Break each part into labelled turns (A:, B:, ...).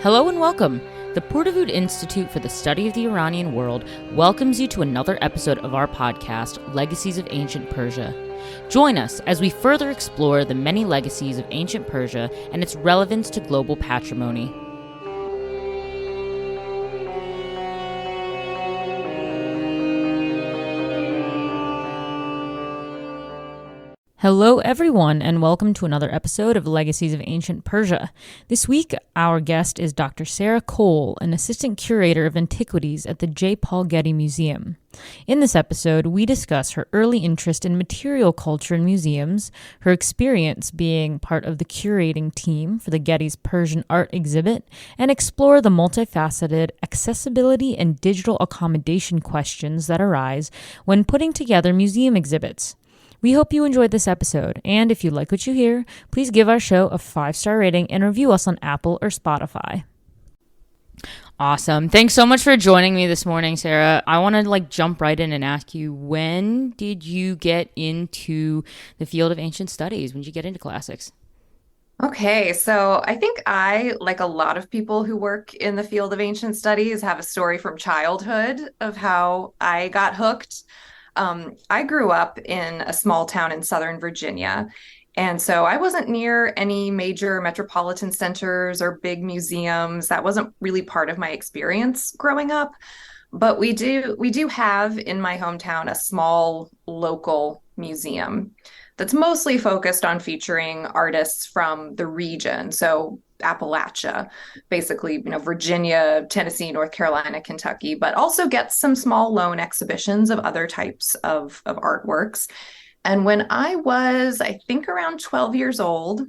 A: Hello and welcome. The Purdue Institute for the Study of the Iranian World welcomes you to another episode of our podcast, Legacies of Ancient Persia. Join us as we further explore the many legacies of ancient Persia and its relevance to global patrimony. Hello, everyone, and welcome to another episode of Legacies of Ancient Persia. This week, our guest is Dr. Sara Cole, an assistant curator of antiquities at the J. Paul Getty Museum. In this episode, we discuss her early interest in material culture in museums, her experience being part of the curating team for the Getty's Persian art exhibit, and explore the multifaceted accessibility and digital accommodation questions that arise when putting together museum exhibits. We hope you enjoyed this episode, and if you like what you hear, please give our show a 5-star rating and review us on Apple or Spotify. Awesome. Thanks so much for joining me this morning, Sarah. I want to jump right in and ask you, when did you get into the field of ancient studies? When did you get into classics?
B: Okay, so I think I, like a lot of people who work in the field of ancient studies, have a story from childhood of how I got hooked. I grew up in a small town in Southern Virginia. And so I wasn't near any major metropolitan centers or big museums. That wasn't really part of my experience growing up. But we do have in my hometown a small local museum that's mostly focused on featuring artists from the region. So Appalachia, basically, Virginia, Tennessee, North Carolina, Kentucky, but also gets some small loan exhibitions of other types of artworks. And when I was, I think, around 12 years old,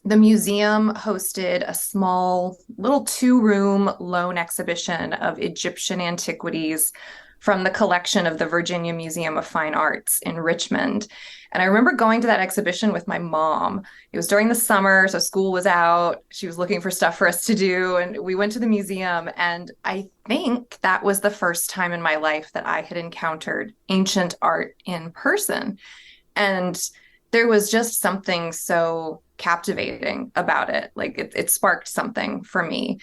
B: the museum hosted a small little 2-room loan exhibition of Egyptian antiquities from the collection of the Virginia Museum of Fine Arts in Richmond. And I remember going to that exhibition with my mom. It was during the summer, so school was out. She was looking for stuff for us to do, and we went to the museum. And I think that was the first time in my life that I had encountered ancient art in person. And there was just something so captivating about it. It sparked something for me.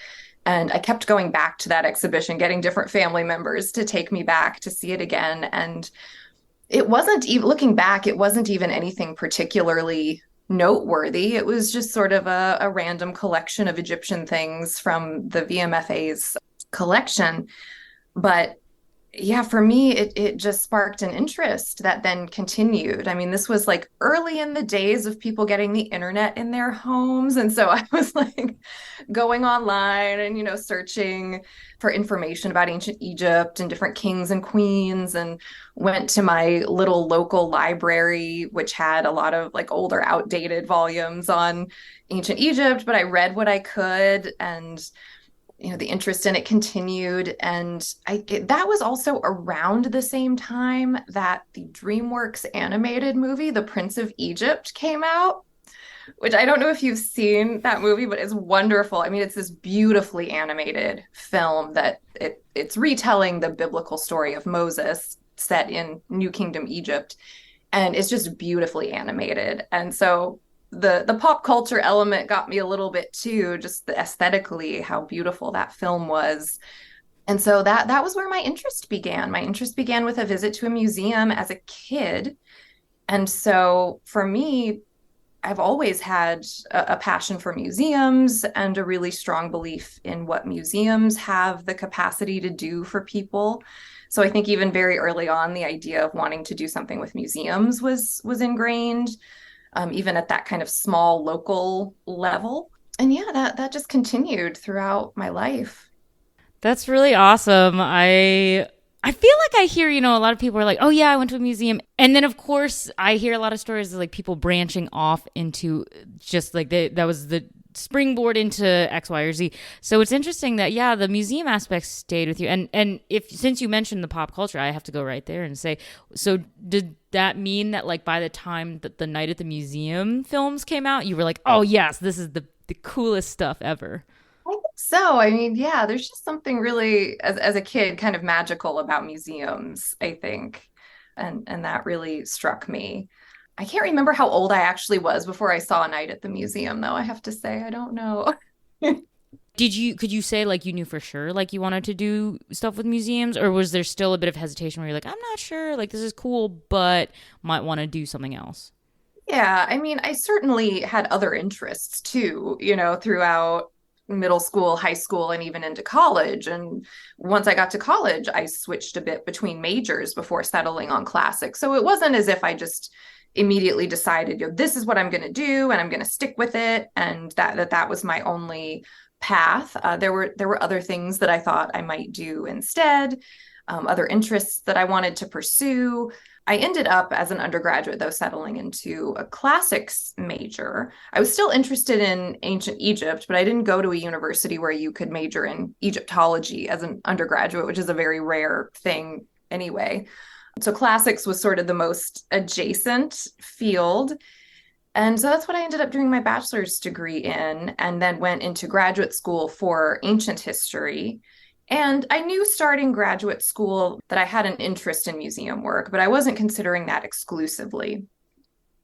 B: And I kept going back to that exhibition, getting different family members to take me back to see it again. And it wasn't even, looking back, it wasn't even anything particularly noteworthy. It was just sort of a random collection of Egyptian things from the VMFA's collection. But yeah, for me, it just sparked an interest that then continued. I mean, this was early in the days of people getting the internet in their homes. And so I was going online and, searching for information about ancient Egypt and different kings and queens, and went to my little local library, which had a lot of older, outdated volumes on ancient Egypt, but I read what I could, and the interest in it continued. And that was also around the same time that the DreamWorks animated movie, The Prince of Egypt, came out, which I don't know if you've seen that movie, but it's wonderful. I mean, it's this beautifully animated film that it's retelling the biblical story of Moses set in New Kingdom Egypt. And it's just beautifully animated. And so the pop culture element got me a little bit too, just aesthetically how beautiful that film was. And so that was where my interest began. My interest began with a visit to a museum as a kid. And so for me, I've always had a passion for museums and a really strong belief in what museums have the capacity to do for people. So I think even very early on, the idea of wanting to do something with museums was ingrained. Even at that kind of small local level. And yeah, that just continued throughout my life.
A: That's really awesome. I feel like I hear, a lot of people are like, oh yeah, I went to a museum. And then of course I hear a lot of stories of people branching off into just that was the springboard into X, Y, or Z. So it's interesting that, yeah, the museum aspect stayed with you. And if, since you mentioned the pop culture, I have to go right there and say, so did that mean that by the time that the Night at the Museum films came out, you were like, oh yes, this is the coolest stuff ever?
B: I think so. I mean, yeah, there's just something really, as a kid, kind of magical about museums, I think. And that really struck me. I can't remember how old I actually was before I saw a Night at the Museum, though. I have to say, I don't know.
A: Could you say like you knew for sure like you wanted to do stuff with museums, or was there still a bit of hesitation where you're like, I'm not sure, like this is cool, but might want to do something else?
B: Yeah, I mean, I certainly had other interests too, throughout middle school, high school, and even into college. And once I got to college, I switched a bit between majors before settling on classics. So it wasn't as if I just immediately decided, this is what I'm going to do, and I'm going to stick with it, and that was my only path. There were other things that I thought I might do instead, other interests that I wanted to pursue. I ended up as an undergraduate, though, settling into a classics major. I was still interested in ancient Egypt, but I didn't go to a university where you could major in Egyptology as an undergraduate, which is a very rare thing anyway. So classics was sort of the most adjacent field. And so that's what I ended up doing my bachelor's degree in, and then went into graduate school for ancient history. And I knew starting graduate school that I had an interest in museum work, but I wasn't considering that exclusively.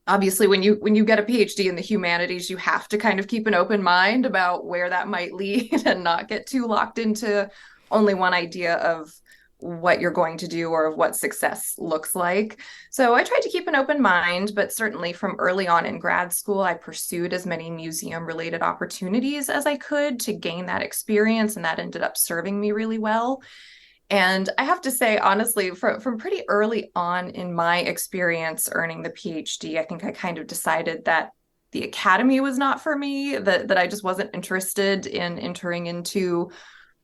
B: Obviously, when you get a PhD in the humanities, you have to kind of keep an open mind about where that might lead and not get too locked into only one idea of what you're going to do or of what success looks like. So I tried to keep an open mind, but certainly from early on in grad school, I pursued as many museum related opportunities as I could to gain that experience, and that ended up serving me really well. And I have to say, honestly, from pretty early on in my experience earning the PhD, I think I kind of decided that the academy was not for me, that I just wasn't interested in entering into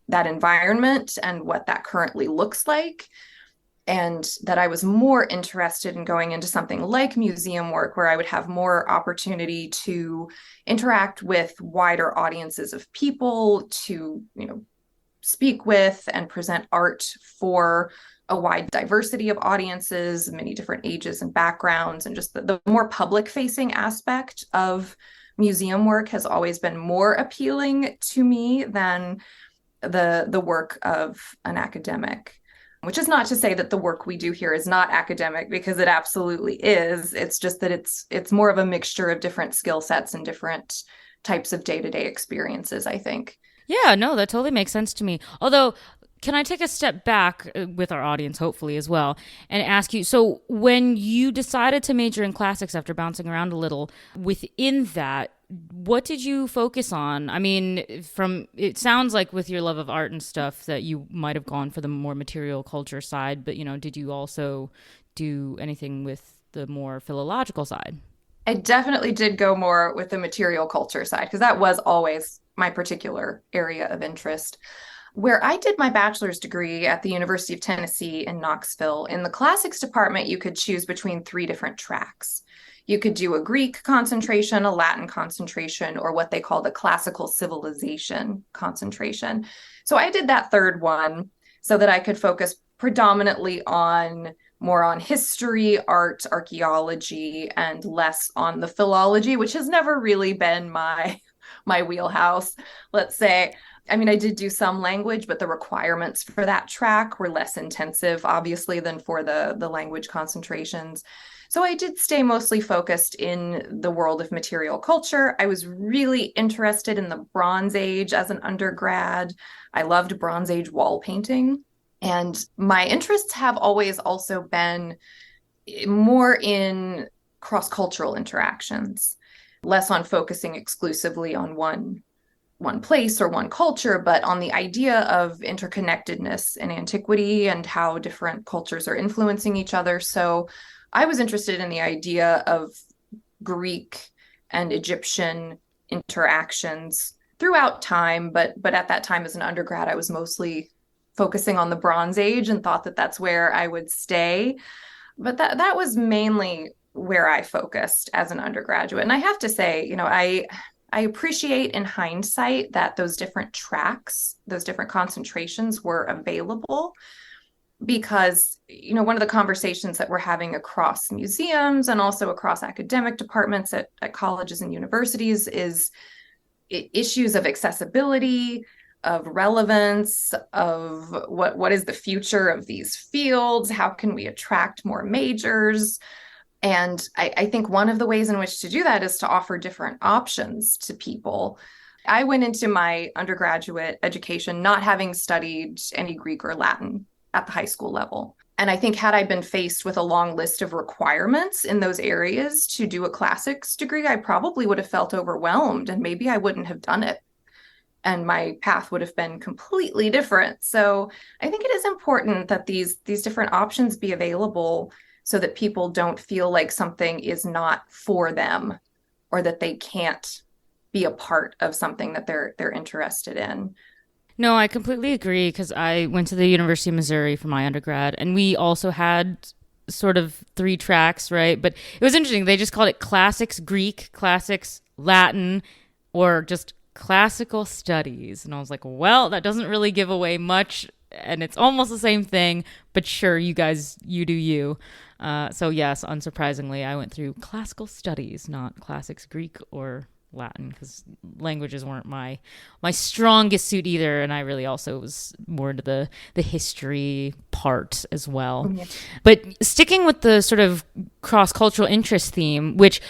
B: that environment and what that currently looks like. And that I was more interested in going into something like museum work, where I would have more opportunity to interact with wider audiences of people, to, speak with and present art for a wide diversity of audiences, many different ages and backgrounds, and just the more public facing aspect of museum work has always been more appealing to me than the work of an academic. Which is not to say that the work we do here is not academic, because it absolutely is. It's just that it's more of a mixture of different skill sets and different types of day-to-day experiences, I think.
A: Yeah, no, that totally makes sense to me. Although, can I take a step back with our audience, hopefully, as well, and ask you, so when you decided to major in classics after bouncing around a little, within that, what did you focus on? I mean, from it sounds like with your love of art and stuff that you might have gone for the more material culture side, but did you also do anything with the more philological side?
B: I definitely did go more with the material culture side, because that was always my particular area of interest. Where I did my bachelor's degree at the University of Tennessee in Knoxville, in the classics department, you could choose between three different tracks. You could do a Greek concentration, a Latin concentration, or what they call the classical civilization concentration. So I did that third one so that I could focus predominantly on more on history, art, archaeology, and less on the philology, which has never really been my wheelhouse, let's say. I mean, I did do some language, but the requirements for that track were less intensive, obviously, than for the language concentrations. So I did stay mostly focused in the world of material culture. I was really interested in the Bronze Age as an undergrad. I loved Bronze Age wall painting. And my interests have always also been more in cross-cultural interactions, less on focusing exclusively on one place or one culture, but on the idea of interconnectedness in antiquity and how different cultures are influencing each other. So I was interested in the idea of Greek and Egyptian interactions throughout time, but at that time as an undergrad, I was mostly focusing on the Bronze Age and thought that that's where I would stay. But that was mainly where I focused as an undergraduate. And I have to say, I appreciate in hindsight that those different tracks, those different concentrations were available, because, one of the conversations that we're having across museums and also across academic departments at colleges and universities is issues of accessibility, of relevance, of what is the future of these fields, how can we attract more majors. And I think one of the ways in which to do that is to offer different options to people. I went into my undergraduate education not having studied any Greek or Latin at the high school level. And I think had I been faced with a long list of requirements in those areas to do a classics degree, I probably would have felt overwhelmed and maybe I wouldn't have done it. And my path would have been completely different. So I think it is important that these different options be available so that people don't feel like something is not for them or that they can't be a part of something that they're interested in.
A: No, I completely agree because I went to the University of Missouri for my undergrad, and we also had sort of three tracks, right? But it was interesting. They just called it Classics Greek, Classics Latin, or just Classical Studies. And I was like, well, that doesn't really give away much, and it's almost the same thing, but sure, you guys, you do you. So yes, unsurprisingly, I went through Classical Studies, not Classics Greek or Latin, because languages weren't my strongest suit either, and I really also was more into the history part as well.
B: Yeah.
A: But sticking with the sort of cross-cultural interest theme, which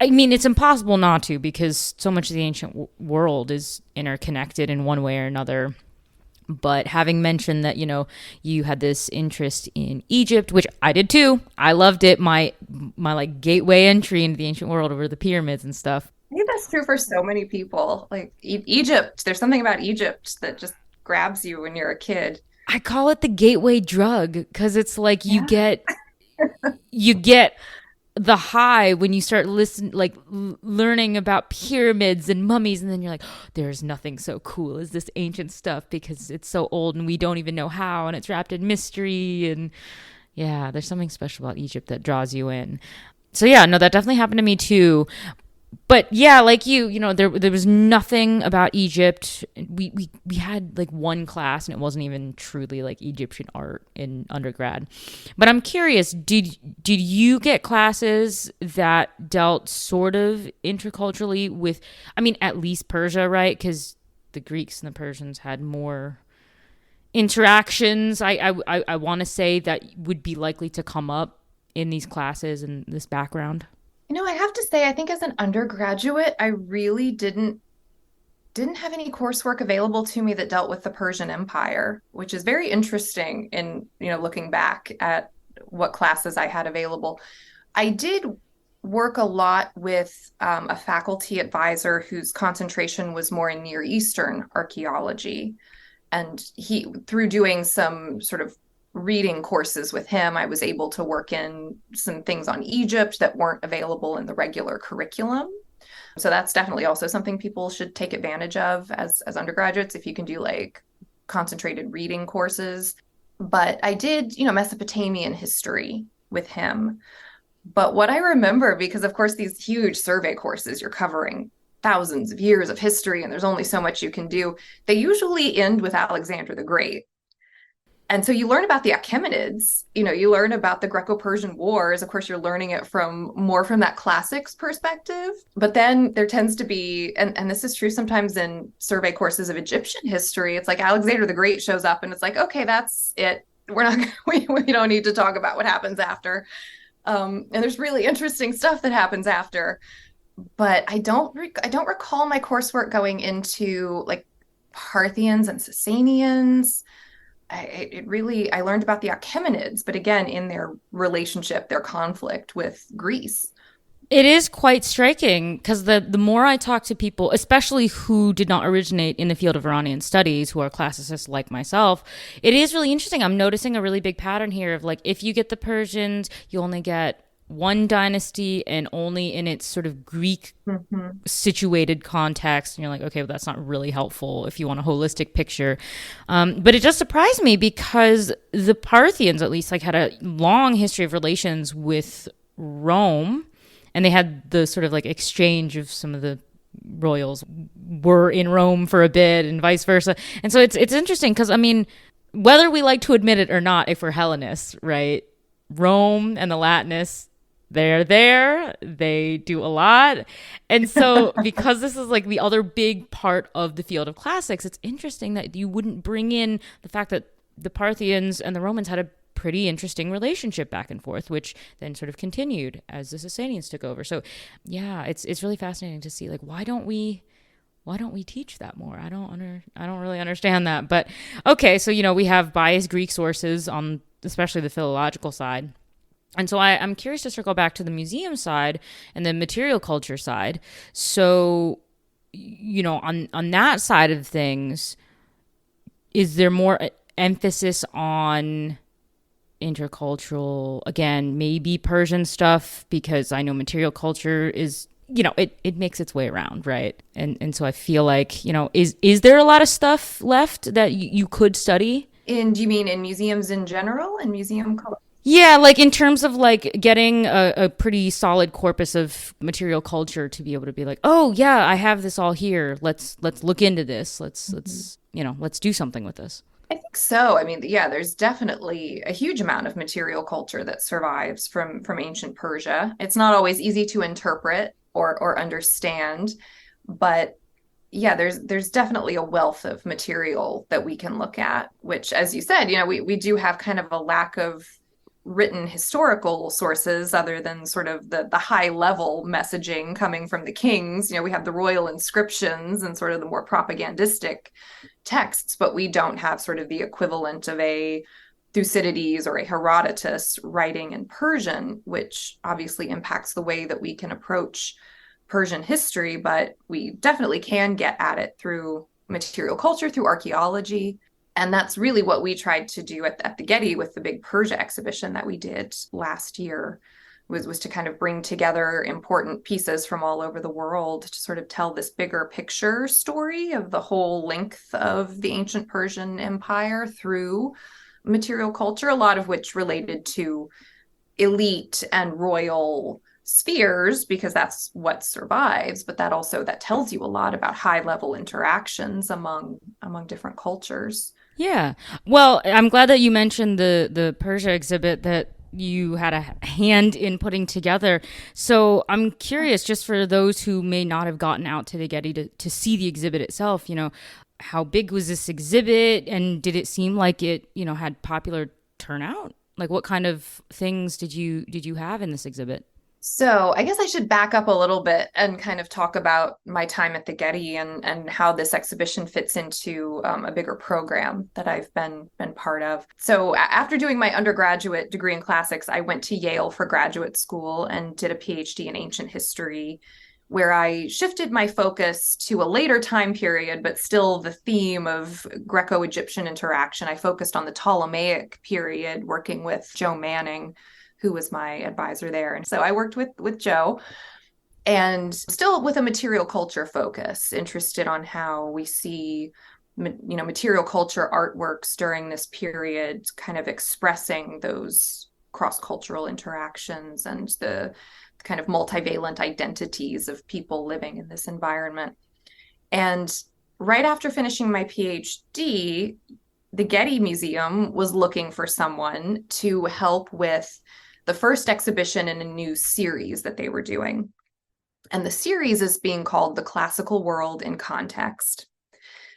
A: I mean, it's impossible not to because so much of the ancient world is interconnected in one way or another. But having mentioned that, you had this interest in Egypt, which I did too. I loved it. My like gateway entry into the ancient world over the pyramids and stuff.
B: I think that's true for so many people. Like Egypt, there's something about Egypt that just grabs you when you're a kid.
A: I call it the gateway drug because it's like
B: Yeah.
A: you get the high when you start learning about pyramids and mummies, and then you're like, oh, there's nothing so cool as this ancient stuff because it's so old and we don't even know how, and it's wrapped in mystery. And yeah, there's something special about Egypt that draws you in. So yeah, no, that definitely happened to me too. But yeah, like there was nothing about Egypt. We had like one class, and it wasn't even truly like Egyptian art in undergrad. But I'm curious, did you get classes that dealt sort of interculturally with, I mean, at least Persia, right? Because the Greeks and the Persians had more interactions. I want to say that would be likely to come up in these classes and this background.
B: I have to say, I think as an undergraduate, I really didn't have any coursework available to me that dealt with the Persian Empire, which is very interesting in, looking back at what classes I had available. I did work a lot with a faculty advisor whose concentration was more in Near Eastern archaeology. And through doing some sort of reading courses with him, I was able to work in some things on Egypt that weren't available in the regular curriculum. So that's definitely also something people should take advantage of as undergraduates, if you can do like concentrated reading courses. But I did, Mesopotamian history with him. But what I remember, because of course these huge survey courses, you're covering thousands of years of history and there's only so much you can do, they usually end with Alexander the Great. And so you learn about the Achaemenids, you learn about the Greco-Persian Wars. Of course, you're learning it more from that classics perspective. But then there tends to be, and this is true sometimes in survey courses of Egyptian history, it's like Alexander the Great shows up and it's like, okay, that's it. We don't need to talk about what happens after. And there's really interesting stuff that happens after. But I don't recall my coursework going into like Parthians and Sasanians. I learned about the Achaemenids, but again, in their relationship, their conflict with Greece.
A: It is quite striking because the more I talk to people, especially who did not originate in the field of Iranian studies, who are classicists like myself, it is really interesting. I'm noticing a really big pattern here of like, if you get the Persians, you only get one dynasty and only in its sort of Greek situated context. And you're like, okay, well, that's not really helpful if you want a holistic picture. But it just surprised me because the Parthians, at least, like had a long history of relations with Rome. And they had the sort of like exchange of some of the royals were in Rome for a bit and vice versa. And so it's interesting because, I mean, whether we like to admit it or not, if we're Hellenists, right? Rome and the Latinists, they're there. They do a lot. And so because this is like the other big part of the field of classics, it's interesting that you wouldn't bring in the fact that the Parthians and the Romans had a pretty interesting relationship back and forth, which then sort of continued as the Sasanians took over. So yeah, it's really fascinating to see, like, why don't we why don't we teach that more? I don't really understand that. But okay, so we have biased Greek sources on especially the philological side. And so I'm curious to circle back to the museum side and the material culture side. So, on that side of things, is there more emphasis on intercultural, again, maybe Persian stuff? Because I know material culture is, it makes its way around, right? And so I feel like, is there a lot of stuff left that you could study?
B: Do you mean in museums in general, in museum color?
A: Yeah, like in terms of like getting a pretty solid corpus of material culture to be able to be like, oh yeah, I have this all here. Let's look into this. Let's do something with this.
B: I think so. I mean, yeah, there's definitely a huge amount of material culture that survives from ancient Persia. It's not always easy to interpret or understand, but yeah, there's definitely a wealth of material that we can look at, which, as you said, we do have kind of a lack of written historical sources other than sort of the high level messaging coming from the kings. We have the royal inscriptions and sort of the more propagandistic texts, but we don't have sort of the equivalent of a Thucydides or a Herodotus writing in Persian, which obviously impacts the way that we can approach Persian history, but we definitely can get at it through material culture, through archaeology. And that's really what we tried to do at the Getty with the big Persia exhibition that we did last year, was to kind of bring together important pieces from all over the world to sort of tell this bigger picture story of the whole length of the ancient Persian Empire through material culture, a lot of which related to elite and royal spheres, because that's what survives, but that tells you a lot about high level interactions among different cultures.
A: Yeah. Well, I'm glad that you mentioned the Persia exhibit that you had a hand in putting together. So I'm curious, just for those who may not have gotten out to the Getty to see the exhibit itself, how big was this exhibit, and did it seem like it, had popular turnout? Like what kind of things did you have in this exhibit?
B: So I guess I should back up a little bit and kind of talk about my time at the Getty and how this exhibition fits into a bigger program that I've been part of. So after doing my undergraduate degree in classics, I went to Yale for graduate school and did a PhD in ancient history, where I shifted my focus to a later time period, but still the theme of Greco-Egyptian interaction. I focused on the Ptolemaic period, working with Joe Manning, who was my advisor there. And so I worked with Joe, and still with a material culture focus, interested on how we see material culture artworks during this period kind of expressing those cross-cultural interactions and the kind of multivalent identities of people living in this environment. And right after finishing my PhD, the Getty Museum was looking for someone to help with the first exhibition in a new series that they were doing. And the series is being called The Classical World in Context.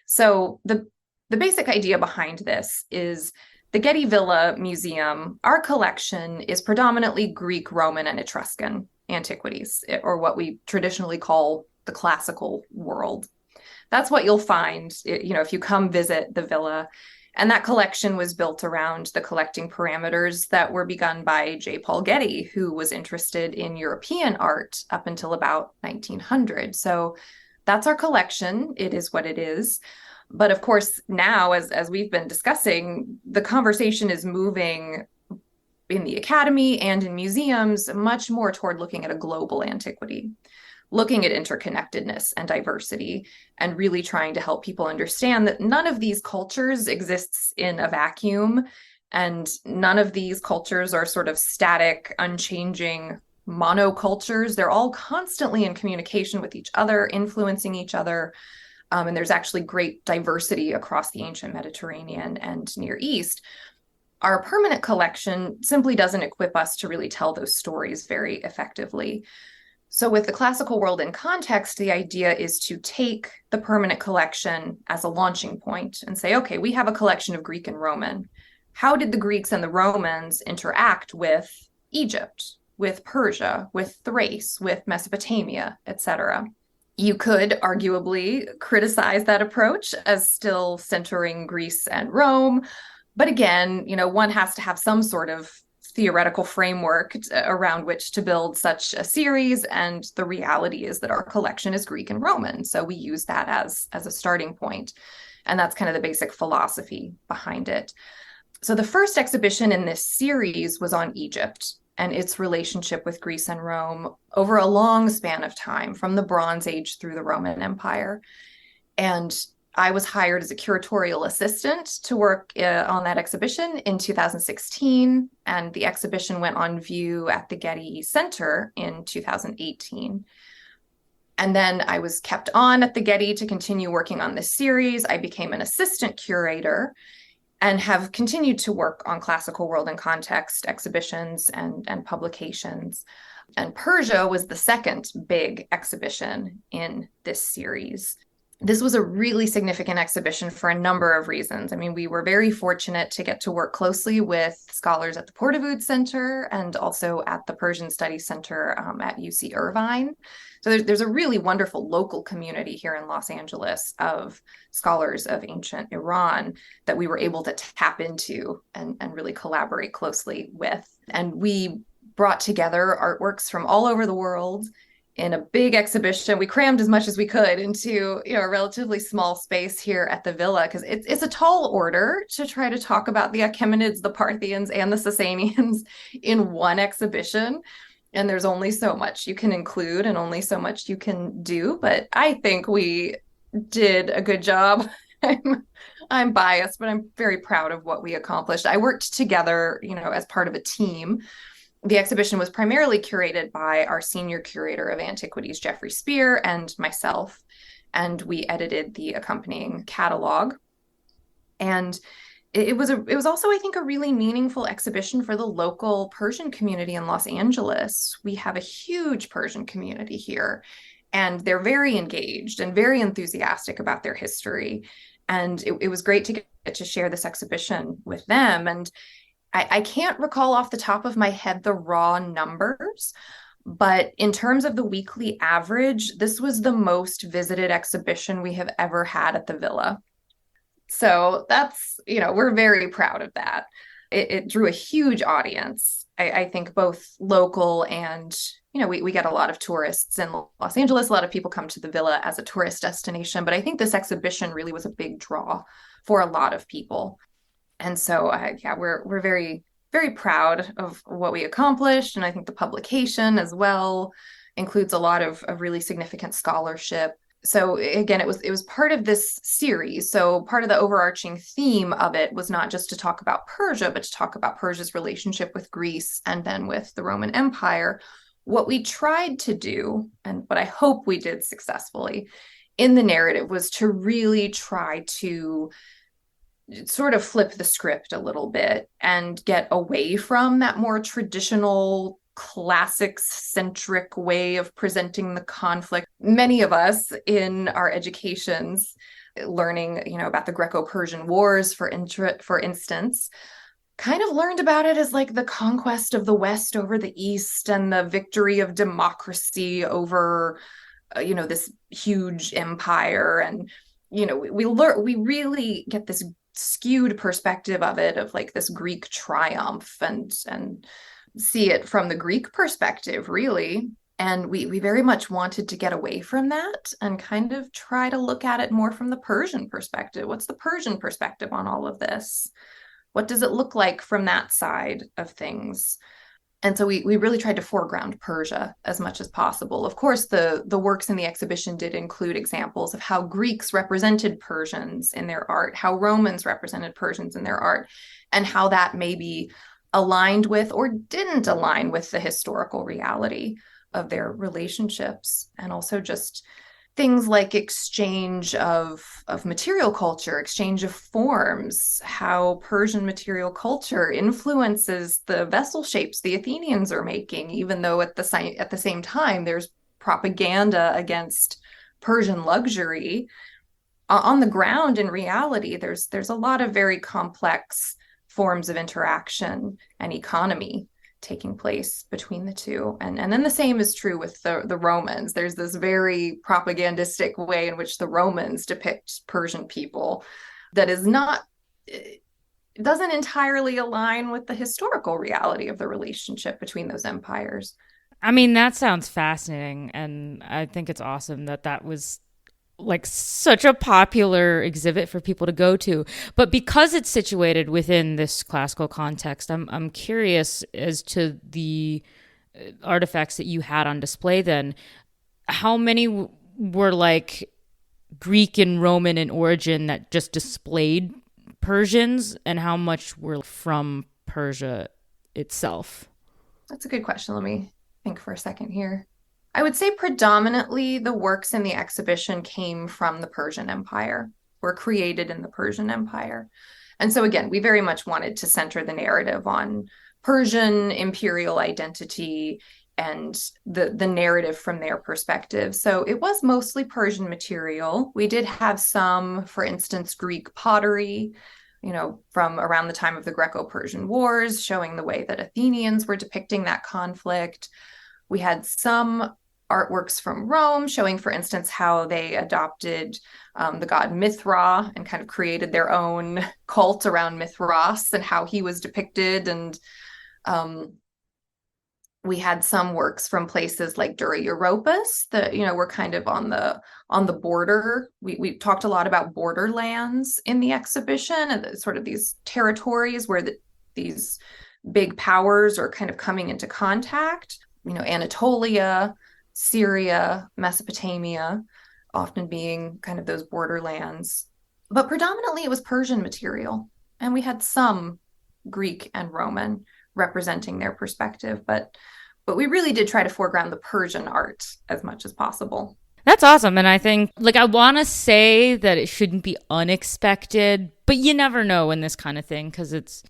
B: So the basic idea behind this is the Getty Villa Museum, our collection is predominantly Greek, Roman, and Etruscan antiquities, or what we traditionally call the classical world. That's what you'll find, if you come visit the villa. And that collection was built around the collecting parameters that were begun by J. Paul Getty, who was interested in European art up until about 1900. So that's our collection. It is what it is. But of course, now, as we've been discussing, the conversation is moving in the academy and in museums much more toward looking at a global antiquity, looking at interconnectedness and diversity, and really trying to help people understand that none of these cultures exists in a vacuum, and none of these cultures are sort of static, unchanging monocultures. They're all constantly in communication with each other, influencing each other. And there's actually great diversity across the ancient Mediterranean and Near East. Our permanent collection simply doesn't equip us to really tell those stories very effectively. So with the classical world in context, the idea is to take the permanent collection as a launching point and say, okay, we have a collection of Greek and Roman. How did the Greeks and the Romans interact with Egypt, with Persia, with Thrace, with Mesopotamia, etc.? You could arguably criticize that approach as still centering Greece and Rome. But again, one has to have some sort of theoretical framework around which to build such a series. And the reality is that our collection is Greek and Roman. So we use that as a starting point. And that's kind of the basic philosophy behind it. So the first exhibition in this series was on Egypt and its relationship with Greece and Rome over a long span of time, from the Bronze Age through the Roman Empire. And I was hired as a curatorial assistant to work on that exhibition in 2016, and the exhibition went on view at the Getty Center in 2018. And then I was kept on at the Getty to continue working on this series. I became an assistant curator and have continued to work on classical world and context exhibitions and publications. And Persia was the second big exhibition in this series. This was a really significant exhibition for a number of reasons. I mean, we were very fortunate to get to work closely with scholars at the Portavood Center and also at the Persian Studies Center at UC Irvine. So there's a really wonderful local community here in Los Angeles of scholars of ancient Iran that we were able to tap into and really collaborate closely with. And we brought together artworks from all over the world in a big exhibition. We crammed as much as we could into a relatively small space here at the villa, because it's a tall order to try to talk about the Achaemenids, the Parthians, and the Sasanians in one exhibition. And there's only so much you can include and only so much you can do. But I think we did a good job. I'm biased, but I'm very proud of what we accomplished. I worked together, as part of a team. The exhibition was primarily curated by our senior curator of antiquities, Jeffrey Spear, and myself, and we edited the accompanying catalog. And it was also, I think, a really meaningful exhibition for the local Persian community in Los Angeles. We have a huge Persian community here, and they're very engaged and very enthusiastic about their history. And it was great to get to share this exhibition with them. And I can't recall off the top of my head the raw numbers, but in terms of the weekly average, this was the most visited exhibition we have ever had at the villa. So that's, we're very proud of that. It drew a huge audience. I think both local and, we get a lot of tourists in Los Angeles. A lot of people come to the villa as a tourist destination, but I think this exhibition really was a big draw for a lot of people. And so, we're very, very proud of what we accomplished. And I think the publication as well includes a lot of really significant scholarship. So again, it was part of this series. So part of the overarching theme of it was not just to talk about Persia, but to talk about Persia's relationship with Greece and then with the Roman Empire. What we tried to do, and what I hope we did successfully in the narrative, was to really try to sort of flip the script a little bit and get away from that more traditional classics-centric way of presenting the conflict. Many of us in our educations, learning, about the Greco-Persian Wars, for instance, kind of learned about it as like the conquest of the West over the East and the victory of democracy over, this huge empire. And, we really get this skewed perspective of it, of like this Greek triumph, and see it from the Greek perspective, really. And we very much wanted to get away from that and kind of try to look at it more from the Persian perspective. What's the Persian perspective on all of this? What does it look like from that side of things? And so we really tried to foreground Persia as much as possible. Of course, the works in the exhibition did include examples of how Greeks represented Persians in their art, how Romans represented Persians in their art, and how that maybe aligned with or didn't align with the historical reality of their relationships. And also just things like exchange of material culture, exchange of forms, how Persian material culture influences the vessel shapes the Athenians are making, even though at the same time there's propaganda against Persian luxury. On the ground, in reality, there's a lot of very complex forms of interaction and economy taking place between the two. And then the same is true with the Romans. There's this very propagandistic way in which the Romans depict Persian people that is not, it doesn't entirely align with the historical reality of the relationship between those empires.
A: I mean, that sounds fascinating. And I think it's awesome that that was like such a popular exhibit for people to go to. But because it's situated within this classical context, I'm curious as to the artifacts that you had on display then. How many were like Greek and Roman in origin that just displayed Persians, and how much were from Persia itself?
B: That's a good question. Let me think for a second here. I would say predominantly the works in the exhibition came from the Persian Empire, were created in the Persian Empire. And so, again, we very much wanted to center the narrative on Persian imperial identity and the narrative from their perspective. So it was mostly Persian material. We did have some, for instance, Greek pottery, from around the time of the Greco-Persian Wars, showing the way that Athenians were depicting that conflict. We had some artworks from Rome showing, for instance, how they adopted the god Mithra and kind of created their own cult around Mithras and how he was depicted. And we had some works from places like Dura Europus that were kind of on the border. We talked a lot about borderlands in the exhibition and sort of these territories where these big powers are kind of coming into contact. Anatolia, Syria, Mesopotamia, often being kind of those borderlands. But predominantly it was Persian material, and we had some Greek and Roman representing their perspective, but we really did try to foreground the Persian art as much as possible.
A: That's awesome. And I think, like, I want to say that it shouldn't be unexpected, but you never know in this kind of thing because it's.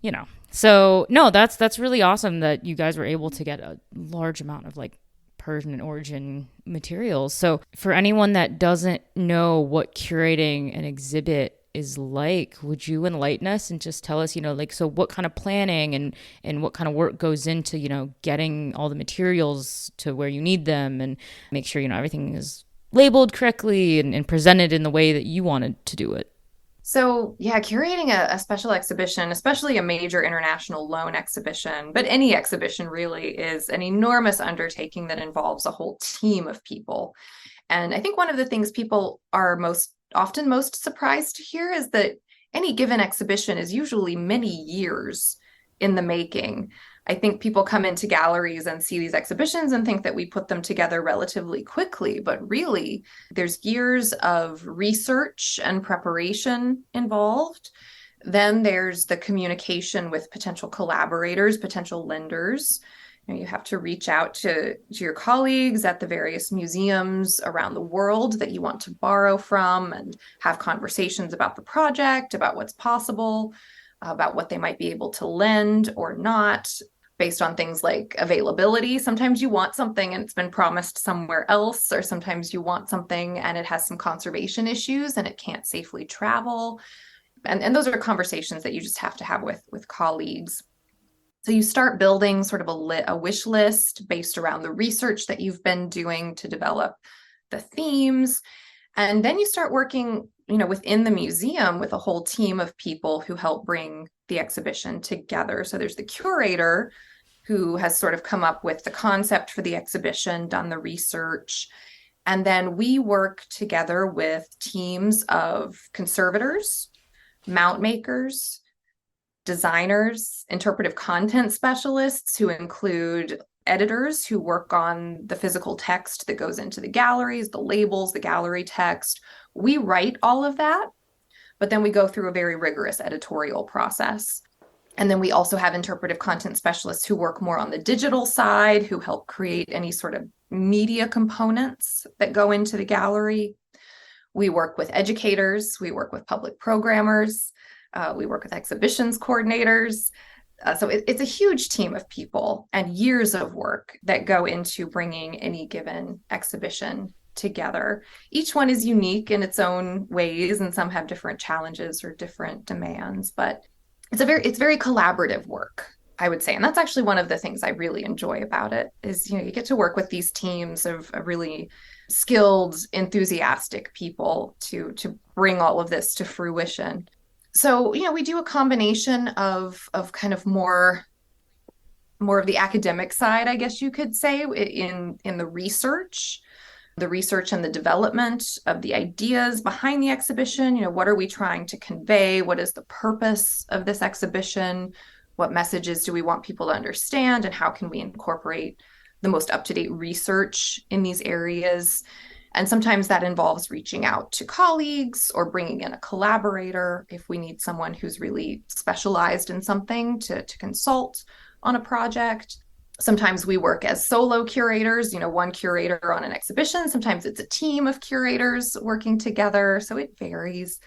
A: So, no, that's really awesome that you guys were able to get a large amount of, like, Persian origin materials. So, for anyone that doesn't know what curating an exhibit is like, would you enlighten us and just tell us, so what kind of planning and what kind of work goes into, getting all the materials to where you need them and make sure, everything is labeled correctly and presented in the way that you wanted to do it?
B: So, yeah, curating a special exhibition, especially a major international loan exhibition, but any exhibition really, is an enormous undertaking that involves a whole team of people. And I think one of the things people are often most surprised to hear is that any given exhibition is usually many years in the making. I think people come into galleries and see these exhibitions and think that we put them together relatively quickly, but really there's years of research and preparation involved. Then there's the communication with potential collaborators, potential lenders. You have to reach out to your colleagues at the various museums around the world that you want to borrow from and have conversations about the project, about what's possible, about what they might be able to lend or not, based on things like availability. Sometimes you want something and it's been promised somewhere else, or sometimes you want something and it has some conservation issues and it can't safely travel. And those are conversations that you just have to have with colleagues. So you start building sort of a wish list based around the research that you've been doing to develop the themes. And then you start working, within the museum with a whole team of people who help bring the exhibition together. So there's the curator who has sort of come up with the concept for the exhibition, done the research. And then we work together with teams of conservators, mount makers, designers, interpretive content specialists who include editors who work on the physical text that goes into the galleries, the labels, the gallery text. We write all of that, but then we go through a very rigorous editorial process. And then we also have interpretive content specialists who work more on the digital side, who help create any sort of media components that go into the gallery. We work with educators, we work with public programmers, we work with exhibitions coordinators. So it's a huge team of people and years of work that go into bringing any given exhibition together. Each one is unique in its own ways, and some have different challenges or different demands, but it's very collaborative work. I would say. And that's actually one of the things I really enjoy about it is, you get to work with these teams of really skilled, enthusiastic people to bring all of this to fruition. So, we do a combination of kind of more of the academic side, I guess you could say, in the research and the development of the ideas behind the exhibition. What are we trying to convey? What is the purpose of this exhibition? What messages do we want people to understand? And how can we incorporate the most up-to-date research in these areas? And sometimes that involves reaching out to colleagues or bringing in a collaborator if we need someone who's really specialized in something to consult on a project. Sometimes we work as solo curators, one curator on an exhibition. Sometimes it's a team of curators working together. So it varies.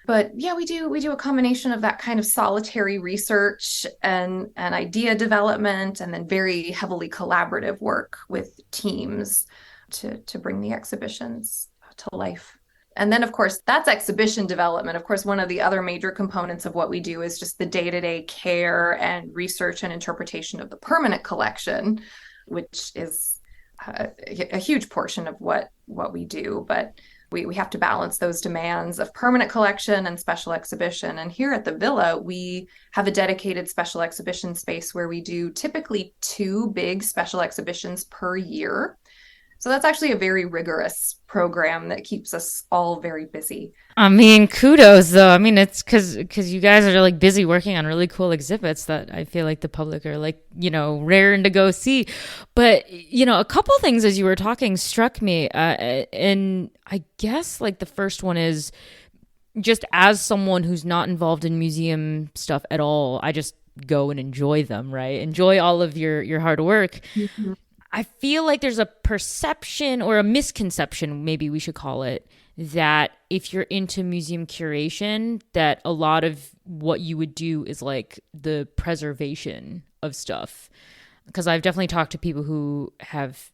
B: But yeah, we do a combination of that kind of solitary research and idea development, and then very heavily collaborative work with teams to bring the exhibitions to life. And then, of course, that's exhibition development. Of course, one of the other major components of what we do is just the day-to-day care and research and interpretation of the permanent collection, which is a huge portion of what we do. But we have to balance those demands of permanent collection and special exhibition. And here at the Villa, we have a dedicated special exhibition space where we do typically 2 big special exhibitions per year. So that's actually a very rigorous program that keeps us all very busy.
A: I mean, kudos though. I mean, it's because you guys are like busy working on really cool exhibits that I feel like the public are like, raring to go see. But, a couple things as you were talking struck me. And I guess like the first one is just as someone who's not involved in museum stuff at all, I just go and enjoy them, right? Enjoy all of your hard work. Mm-hmm. I feel like there's a perception or a misconception, maybe we should call it, that if you're into museum curation, that a lot of what you would do is like the preservation of stuff. Because I've definitely talked to people who have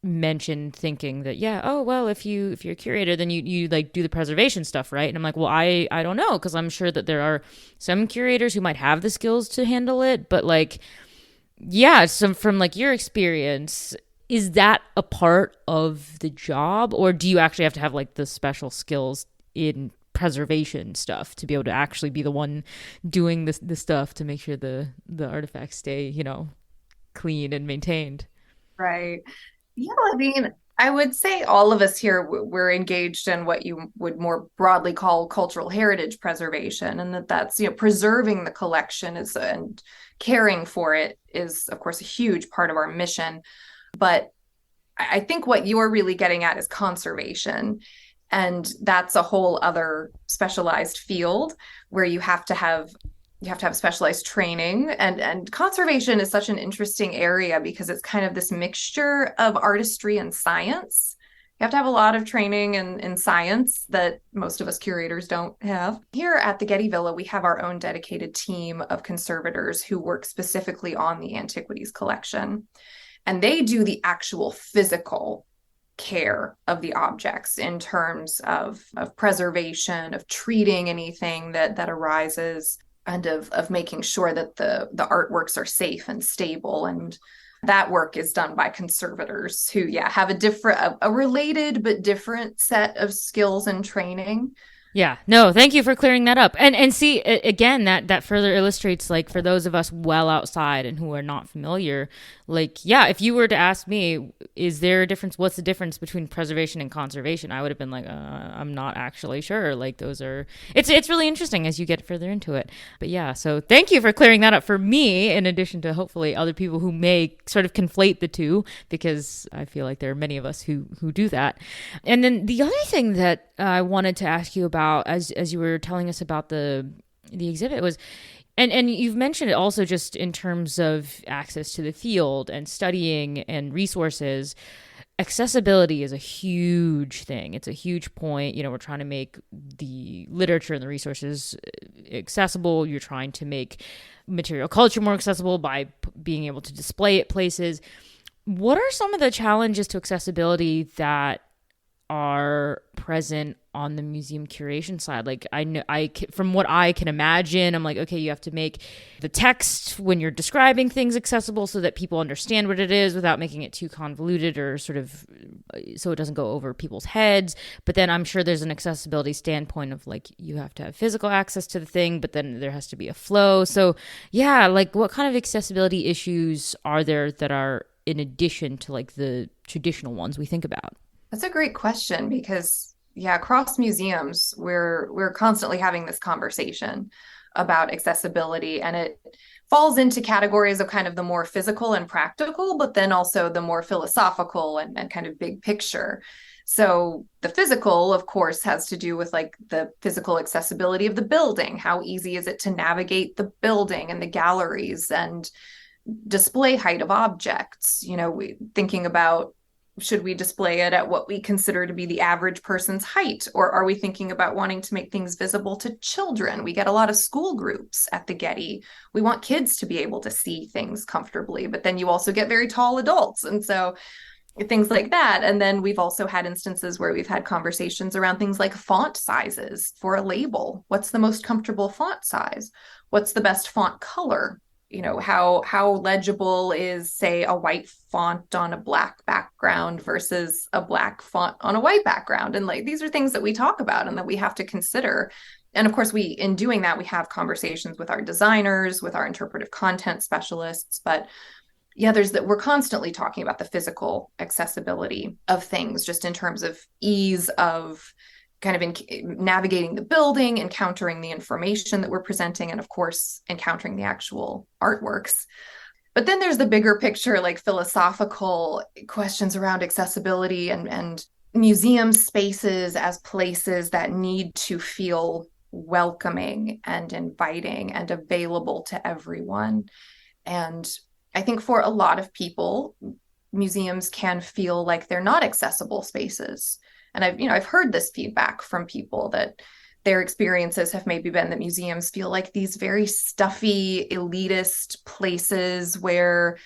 A: mentioned thinking that, yeah, oh, well, if you're a curator, then you like do the preservation stuff, right? And I'm like, well, I don't know, because I'm sure that there are some curators who might have the skills to handle it, but like, yeah, so from like your experience, is that a part of the job, or do you actually have to have like the special skills in preservation stuff to be able to actually be the one doing the stuff to make sure the artifacts stay, clean and maintained?
B: Right. Yeah, I mean, I would say all of us here, we're engaged in what you would more broadly call cultural heritage preservation, and that's preserving the collection and caring for it is, of course, a huge part of our mission. But I think what you're really getting at is conservation, and that's a whole other specialized field where you have to have specialized training, and conservation is such an interesting area because it's kind of this mixture of artistry and science. You have to have a lot of training in science that most of us curators don't have. Here at the Getty Villa, we have our own dedicated team of conservators who work specifically on the antiquities collection, and they do the actual physical care of the objects in terms of preservation, of treating anything that arises, and of making sure that the artworks are safe and stable. And that work is done by conservators who, have a related but different set of skills and training.
A: Yeah, no, thank you for clearing that up. And see, again, that further illustrates, like, for those of us well outside and who are not familiar, like, yeah, if you were to ask me, is there a difference? What's the difference between preservation and conservation? I would have been like, I'm not actually sure. Like, it's really interesting as you get further into it. But yeah, so thank you for clearing that up for me, in addition to hopefully other people who may sort of conflate the two, because I feel like there are many of us who do that. And then the other thing that I wanted to ask you about, as you were telling us about the exhibit, was, and you've mentioned it also just in terms of access to the field and studying and resources. Accessibility is a huge thing. It's a huge point. We're trying to make the literature and the resources accessible. You're trying to make material culture more accessible by being able to display it places. What are some of the challenges to accessibility that are present on the museum curation side? Like I know from what I can imagine, I'm like, okay, you have to make the text when you're describing things accessible so that people understand what it is without making it too convoluted or sort of so it doesn't go over people's heads. But then I'm sure there's an accessibility standpoint of like you have to have physical access to the thing, but then there has to be a flow. So yeah, like what kind of accessibility issues are there that are in addition to like the traditional ones we think about?
B: That's a great question because yeah, across museums, we're constantly having this conversation about accessibility, and it falls into categories of kind of the more physical and practical, but then also the more philosophical and kind of big picture. So the physical, of course, has to do with like the physical accessibility of the building. How easy is it to navigate the building and the galleries and display height of objects? Thinking about, should we display it at what we consider to be the average person's height? Or are we thinking about wanting to make things visible to children? We get a lot of school groups at the Getty. We want kids to be able to see things comfortably, but then you also get very tall adults. And so things like that. And then we've also had instances where we've had conversations around things like font sizes for a label. What's the most comfortable font size? What's the best font color? How legible is, say, a white font on a black background versus a black font on a white background? And like these are things that we talk about and that we have to consider. And of course, in doing that, we have conversations with our designers, with our interpretive content specialists. But yeah, we're constantly talking about the physical accessibility of things, just in terms of ease of kind of navigating the building, encountering the information that we're presenting, and of course, encountering the actual artworks. But then there's the bigger picture, like philosophical questions around accessibility and museum spaces as places that need to feel welcoming and inviting and available to everyone. And I think for a lot of people, museums can feel like they're not accessible spaces. And I've heard this feedback from people that their experiences have maybe been that museums feel like these very stuffy, elitist places where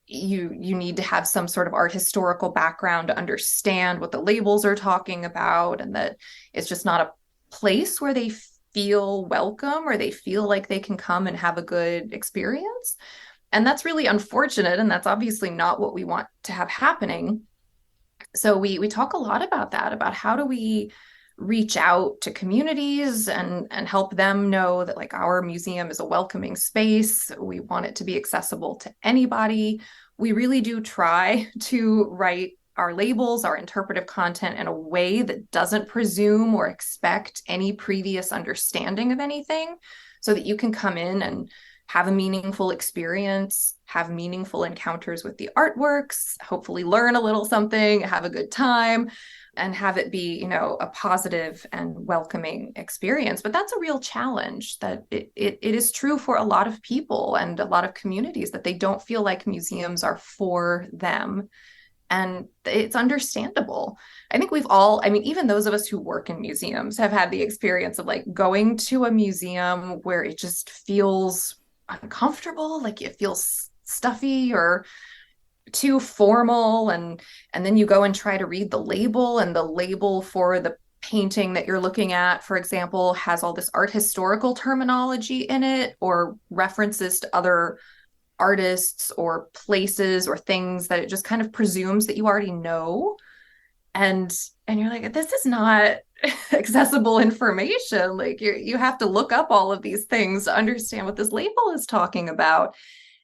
B: you need to have some sort of art historical background to understand what the labels are talking about, and that it's just not a place where they feel welcome or they feel like they can come and have a good experience. And that's really unfortunate, and that's obviously not what we want to have happening. So we talk a lot about that, about how do we reach out to communities and help them know that like our museum is a welcoming space. We want it to be accessible to anybody. We really do try to write our labels, our interpretive content in a way that doesn't presume or expect any previous understanding of anything, so that you can come in and have a meaningful experience, have meaningful encounters with the artworks, hopefully learn a little something, have a good time, and have it be, a positive and welcoming experience. But that's a real challenge, that it is true for a lot of people and a lot of communities that they don't feel like museums are for them. And it's understandable. I think even those of us who work in museums have had the experience of like going to a museum where it just feels uncomfortable, like it feels stuffy or too formal, and then you go and try to read the label, and the label for the painting that you're looking at, for example, has all this art historical terminology in it or references to other artists or places or things that it just kind of presumes that you already know. And you're like, this is not accessible information. Like you have to look up all of these things to understand what this label is talking about.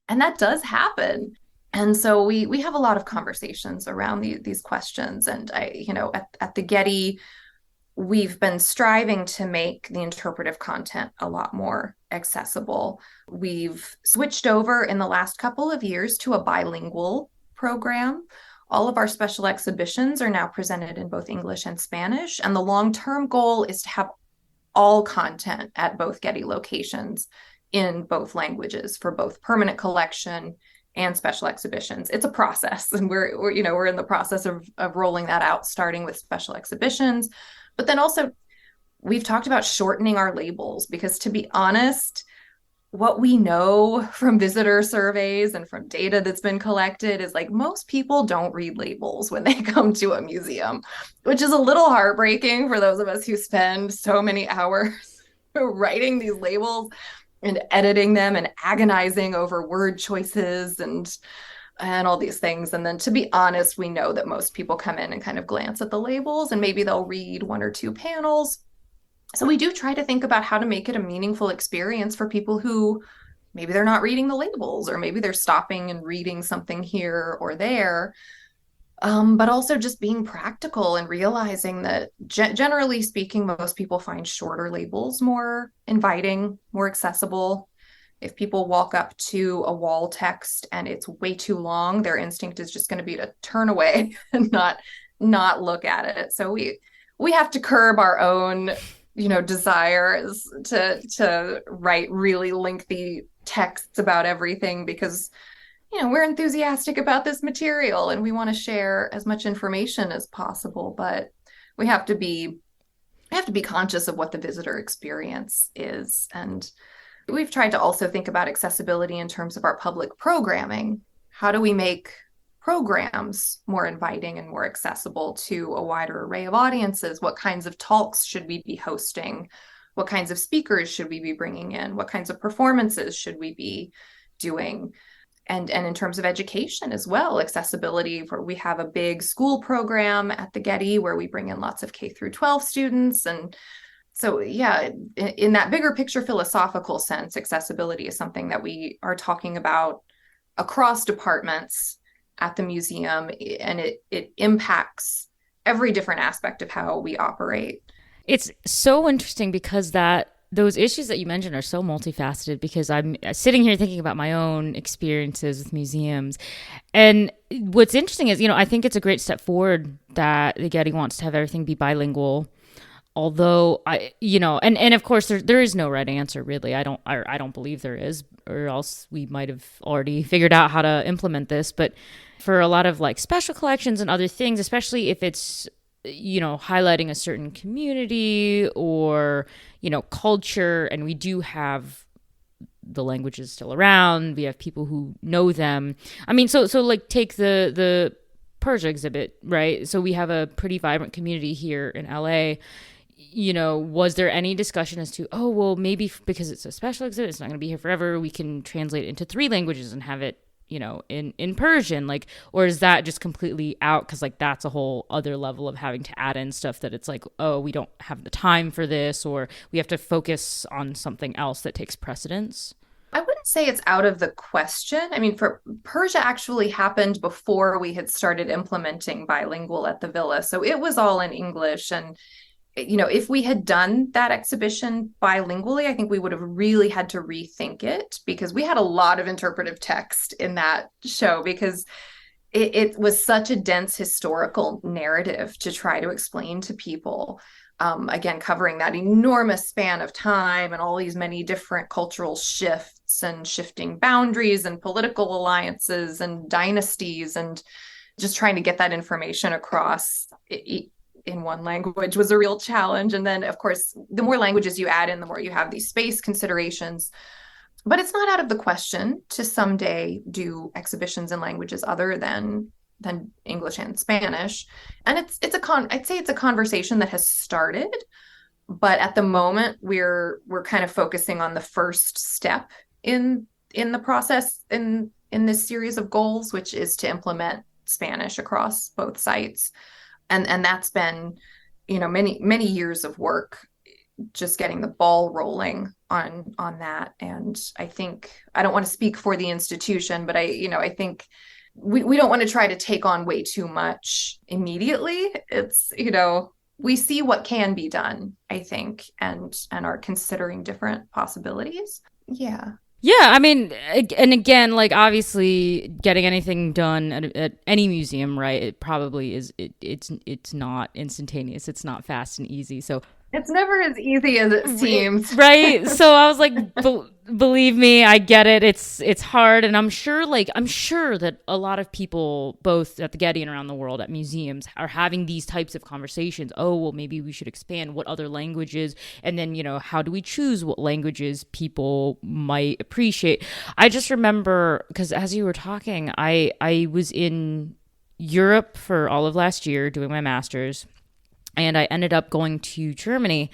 B: And that does happen. And so we have a lot of conversations around these questions. And at the Getty, we've been striving to make the interpretive content a lot more accessible. We've switched over in the last couple of years to a bilingual program. All of our special exhibitions are now presented in both English and Spanish. And the long-term goal is to have all content at both Getty locations in both languages for both permanent collection and special exhibitions. It's a process, and we're in the process of rolling that out, starting with special exhibitions. But then also we've talked about shortening our labels, because to be honest, what we know from visitor surveys and from data that's been collected is like most people don't read labels when they come to a museum, which is a little heartbreaking for those of us who spend so many hours writing these labels and editing them and agonizing over word choices and all these things. And then to be honest, we know that most people come in and kind of glance at the labels and maybe they'll read one or two panels. So we do try to think about how to make it a meaningful experience for people who maybe they're not reading the labels, or maybe they're stopping and reading something here or there. But also just being practical and realizing that generally speaking, most people find shorter labels more inviting, more accessible. If people walk up to a wall text and it's way too long, their instinct is just going to be to turn away and not look at it. So we have to curb our own, desires to write really lengthy texts about everything because we're enthusiastic about this material and we want to share as much information as possible, but we have to be conscious of what the visitor experience is. And we've tried to also think about accessibility in terms of our public programming. How do we make programs more inviting and more accessible to a wider array of audiences? What kinds of talks should we be hosting? What kinds of speakers should we be bringing in? What kinds of performances should we be doing? And in terms of education as well, accessibility, where we have a big school program at the Getty where we bring in lots of K through 12 students. And so, yeah, in that bigger picture philosophical sense, accessibility is something that we are talking about across departments at the museum, and it impacts every different aspect of how we operate.
A: It's so interesting because those issues that you mentioned are so multifaceted because I'm sitting here thinking about my own experiences with museums. And what's interesting is, I think it's a great step forward that the Getty wants to have everything be bilingual. Although and of course there is no right answer really. I don't believe there is, or else we might have already figured out how to implement this. But for a lot of like special collections and other things, especially if it's highlighting a certain community or culture, and we do have the languages still around, we have people who know them. I mean, so like take the Persia exhibit, right? So we have a pretty vibrant community here in LA. Was there any discussion as to, oh, well, maybe because it's a special exhibit, it's not going to be here forever, we can translate it into 3 languages and have it, in Persian, like, or is that just completely out? Cause like, that's a whole other level of having to add in stuff that it's like, oh, we don't have the time for this, or we have to focus on something else that takes precedence.
B: I wouldn't say it's out of the question. I mean, for Persia actually happened before we had started implementing bilingual at the villa. So it was all in English. And if we had done that exhibition bilingually, I think we would have really had to rethink it because we had a lot of interpretive text in that show because it was such a dense historical narrative to try to explain to people. Again, covering that enormous span of time and all these many different cultural shifts and shifting boundaries and political alliances and dynasties, and just trying to get that information across in one language was a real challenge. And then, of course, the more languages you add in, the more you have these space considerations. But it's not out of the question to someday do exhibitions in languages other than English and Spanish. And I'd say it's a conversation that has started, but at the moment we're kind of focusing on the first step in the process in this series of goals, which is to implement Spanish across both sites. And that's been, many years of work, just getting the ball rolling on that. And I think, I don't want to speak for the institution, but I think we don't want to try to take on way too much immediately. It's, we see what can be done, I think, and are considering different possibilities. Yeah.
A: Yeah, I mean, and again, like obviously, getting anything done at any museum, right? It probably is. It's not instantaneous. It's not fast and easy. So
B: It's never as easy as it seems.
A: Right? So I was like, believe me, I get it. It's hard, and I'm sure that a lot of people, both at the Getty and around the world at museums, are having these types of conversations. Oh, well, maybe we should expand what other languages, and then how do we choose what languages people might appreciate? I just remember because as you were talking, I was in Europe for all of last year doing my master's, and I ended up going to Germany.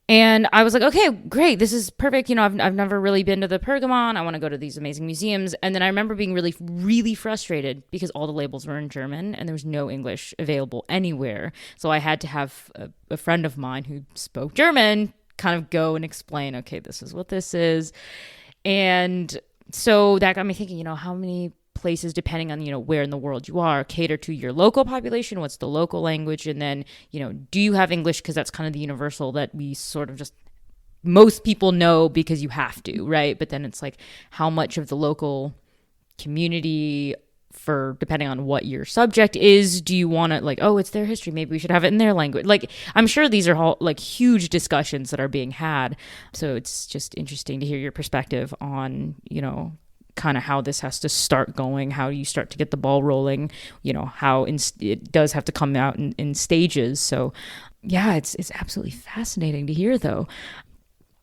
A: And I was like, okay, great. This is perfect. I've never really been to the Pergamon. I want to go to these amazing museums. And then I remember being really, really frustrated because all the labels were in German and there was no English available anywhere. So I had to have a friend of mine who spoke German kind of go and explain, okay, this is what this is. And so that got me thinking, how many places, depending on where in the world you are, cater to your local population, what's the local language, and then do you have English, because that's kind of the universal that we sort of just most people know because you have to, right? But then it's like, how much of the local community, for depending on what your subject is, do you want to, like, oh, it's their history, maybe we should have it in their language? Like, I'm sure these are all like huge discussions that are being had. So it's just interesting to hear your perspective on kind of how this has to start going, how you start to get the ball rolling, how it does have to come out in stages. So yeah, it's absolutely fascinating to hear, though.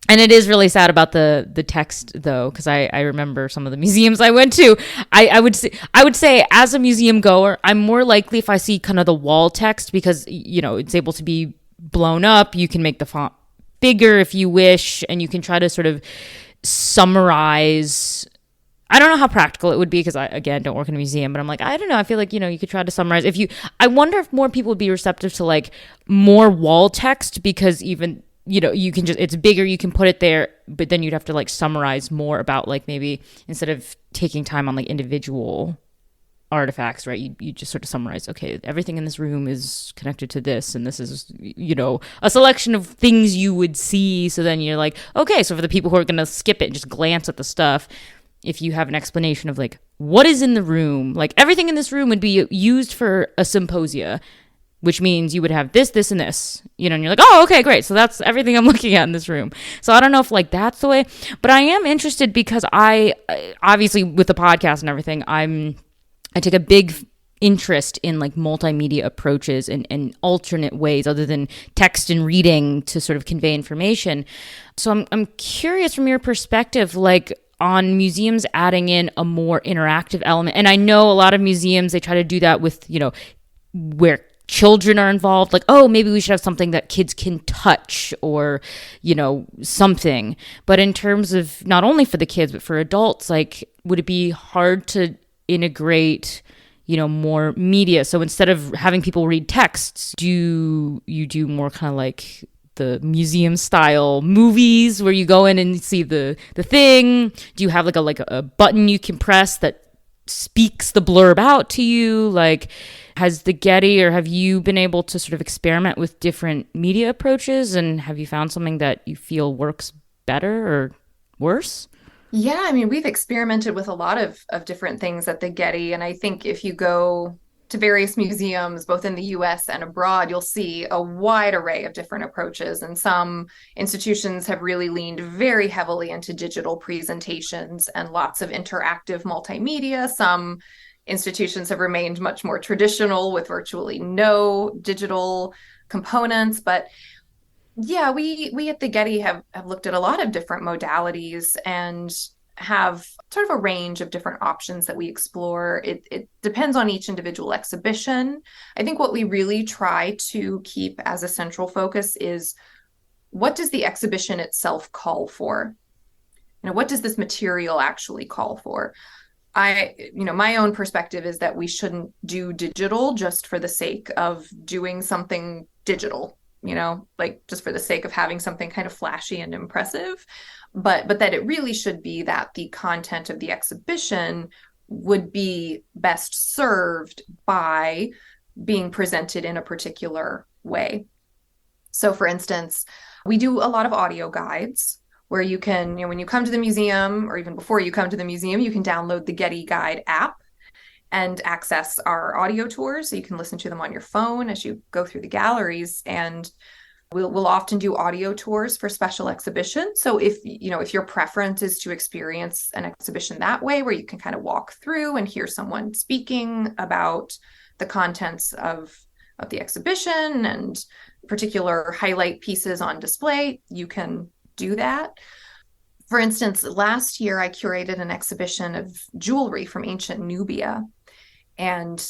A: And it is really sad about the text, though, because I remember some of the museums I went to. I would say as a museum goer, I'm more likely if I see kind of the wall text, because it's able to be blown up. You can make the font bigger if you wish, and you can try to sort of summarize. I don't know how practical it would be because I, again, don't work in a museum, but I'm like, I don't know. I feel like, you could try to summarize. I wonder if more people would be receptive to like more wall text, because even, you can just, it's bigger, you can put it there, but then you'd have to like summarize more about, like, maybe instead of taking time on like individual artifacts, right? You just sort of summarize, okay, everything in this room is connected to this, and this is, a selection of things you would see. So then you're like, okay, so for the people who are going to skip it and just glance at the stuff, if you have an explanation of like what is in the room, like everything in this room would be used for a symposia, which means you would have this, this, and this, and you're like, oh, okay, great. So that's everything I'm looking at in this room. So I don't know if like that's the way, but I am interested because I obviously with the podcast and everything, I take a big interest in like multimedia approaches and alternate ways other than text and reading to sort of convey information. So I'm curious from your perspective, like, on museums adding in a more interactive element. And I know a lot of museums, they try to do that with, where children are involved. Like, oh, maybe we should have something that kids can touch or, something. But in terms of not only for the kids, but for adults, like, would it be hard to integrate, more media? So instead of having people read texts, do you do more kind of like the museum style movies where you go in and see the thing? Do you have like a button you can press that speaks the blurb out to you? Like, has the Getty, or have you been able to sort of experiment with different media approaches, and have you found something that you feel works better or worse?
B: Yeah, I mean, we've experimented with a lot of different things at the Getty, and I think if you go to various museums, both in the US and abroad, you'll see a wide array of different approaches. And some institutions have really leaned very heavily into digital presentations and lots of interactive multimedia. Some institutions have remained much more traditional with virtually no digital components. But yeah, we at the Getty have looked at a lot of different modalities and have sort of a range of different options that we explore. It depends on each individual exhibition. I think what we really try to keep as a central focus is, what does the exhibition itself call for? What does this material actually call for? My own perspective is that we shouldn't do digital just for the sake of doing something digital, like just for the sake of having something kind of flashy and impressive, but that it really should be that the content of the exhibition would be best served by being presented in a particular way. So for instance, we do a lot of audio guides where you can, when you come to the museum, or even before you come to the museum, you can download the Getty Guide app and access our audio tours. So you can listen to them on your phone as you go through the galleries. And We'll often do audio tours for special exhibitions. So if your preference is to experience an exhibition that way, where you can kind of walk through and hear someone speaking about the contents of the exhibition and particular highlight pieces on display, you can do that. For instance, last year I curated an exhibition of jewelry from ancient Nubia. And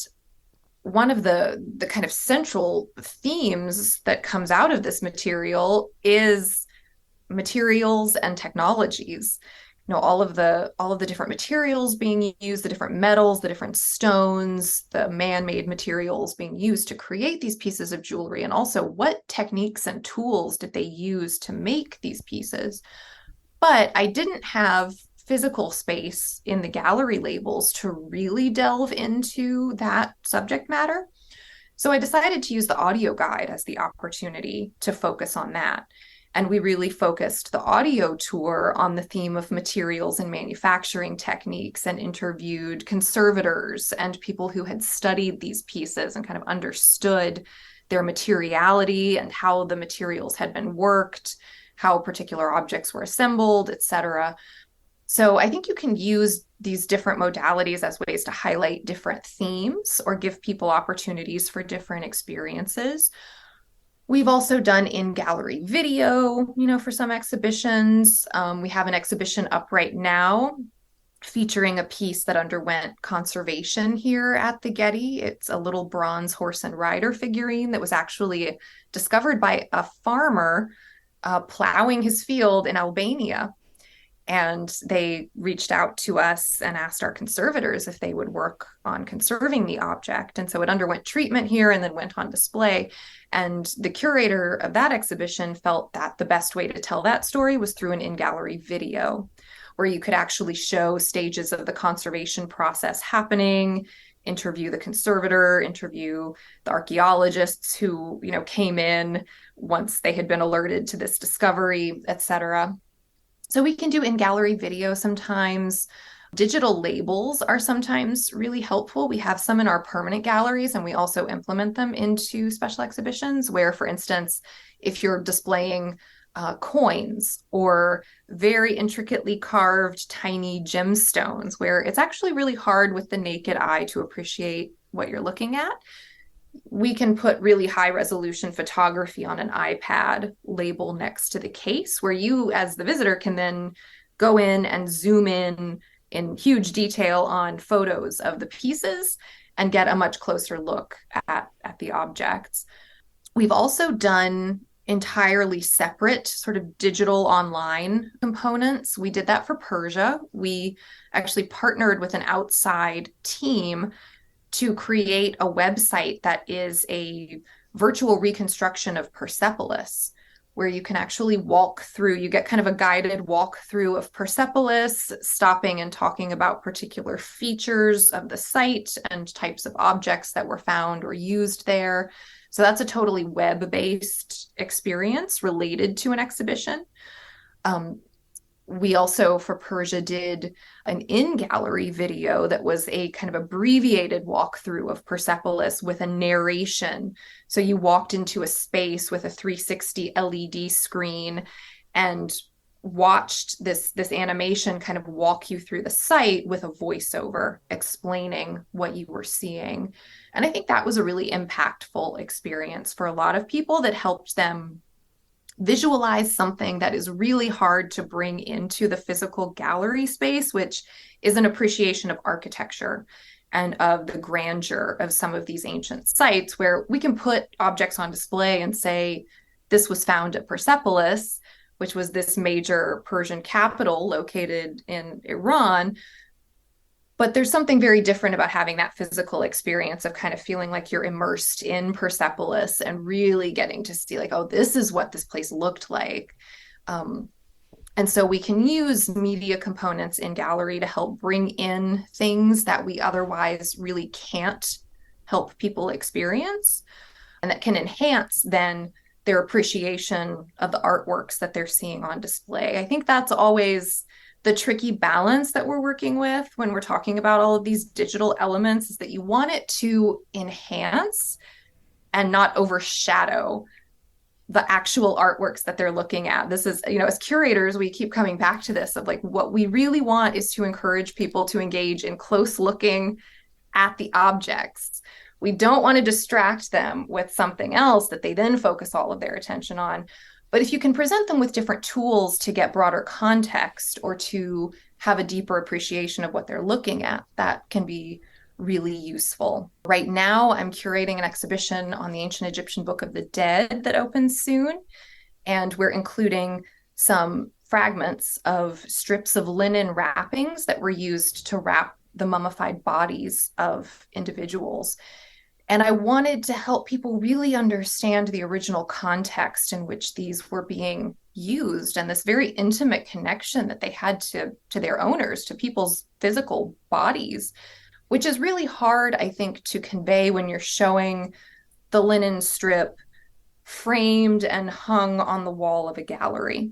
B: one of the kind of central themes that comes out of this material is materials and technologies. All of the different materials being used, the different metals, the different stones, the man-made materials being used to create these pieces of jewelry, and also what techniques and tools did they use to make these pieces. But I didn't have physical space in the gallery labels to really delve into that subject matter. So I decided to use the audio guide as the opportunity to focus on that. And we really focused the audio tour on the theme of materials and manufacturing techniques, and interviewed conservators and people who had studied these pieces and kind of understood their materiality and how the materials had been worked, how particular objects were assembled, etc. So I think you can use these different modalities as ways to highlight different themes or give people opportunities for different experiences. We've also done in-gallery video, for some exhibitions. We have an exhibition up right now featuring a piece that underwent conservation here at the Getty. It's a little bronze horse and rider figurine that was actually discovered by a farmer plowing his field in Albania. And they reached out to us and asked our conservators if they would work on conserving the object. And so it underwent treatment here and then went on display. And the curator of that exhibition felt that the best way to tell that story was through an in-gallery video, where you could actually show stages of the conservation process happening, interview the conservator, interview the archaeologists who, came in once they had been alerted to this discovery, etc. So we can do in-gallery video sometimes. Digital labels are sometimes really helpful. We have some in our permanent galleries, and we also implement them into special exhibitions where, for instance, if you're displaying coins or very intricately carved tiny gemstones, where it's actually really hard with the naked eye to appreciate what you're looking at, we can put really high resolution photography on an iPad label next to the case, where you as the visitor can then go in and zoom in huge detail on photos of the pieces and get a much closer look at the objects. We've also done entirely separate sort of digital online components. We did that for Persia. We actually partnered with an outside team to create a website that is a virtual reconstruction of Persepolis, where you can actually walk through, you get kind of a guided walkthrough of Persepolis, stopping and talking about particular features of the site and types of objects that were found or used there. So that's a totally web-based experience related to an exhibition. We also, for Persia, did an in-gallery video that was a kind of abbreviated walkthrough of Persepolis with a narration. So you walked into a space with a 360 LED screen and watched this animation kind of walk you through the site with a voiceover explaining what you were seeing. And I think that was a really impactful experience for a lot of people that helped them visualize something that is really hard to bring into the physical gallery space, which is an appreciation of architecture and of the grandeur of some of these ancient sites, where we can put objects on display and say, this was found at Persepolis, which was this major Persian capital located in Iran. But there's something very different about having that physical experience of kind of feeling like you're immersed in Persepolis and really getting to see like, oh, this is what this place looked like. And so we can use media components in gallery to help bring in things that we otherwise really can't help people experience, and that can enhance then their appreciation of the artworks that they're seeing on display. I think that's always the tricky balance that we're working with when we're talking about all of these digital elements, is that you want it to enhance and not overshadow the actual artworks that they're looking at. This is, as curators, we keep coming back to this of like what we really want is to encourage people to engage in close looking at the objects. We don't want to distract them with something else that they then focus all of their attention on. But if you can present them with different tools to get broader context or to have a deeper appreciation of what they're looking at, that can be really useful. Right now, I'm curating an exhibition on the ancient Egyptian Book of the Dead that opens soon. And we're including some fragments of strips of linen wrappings that were used to wrap the mummified bodies of individuals. And I wanted to help people really understand the original context in which these were being used and this very intimate connection that they had to their owners, to people's physical bodies, which is really hard, I think, to convey when you're showing the linen strip framed and hung on the wall of a gallery,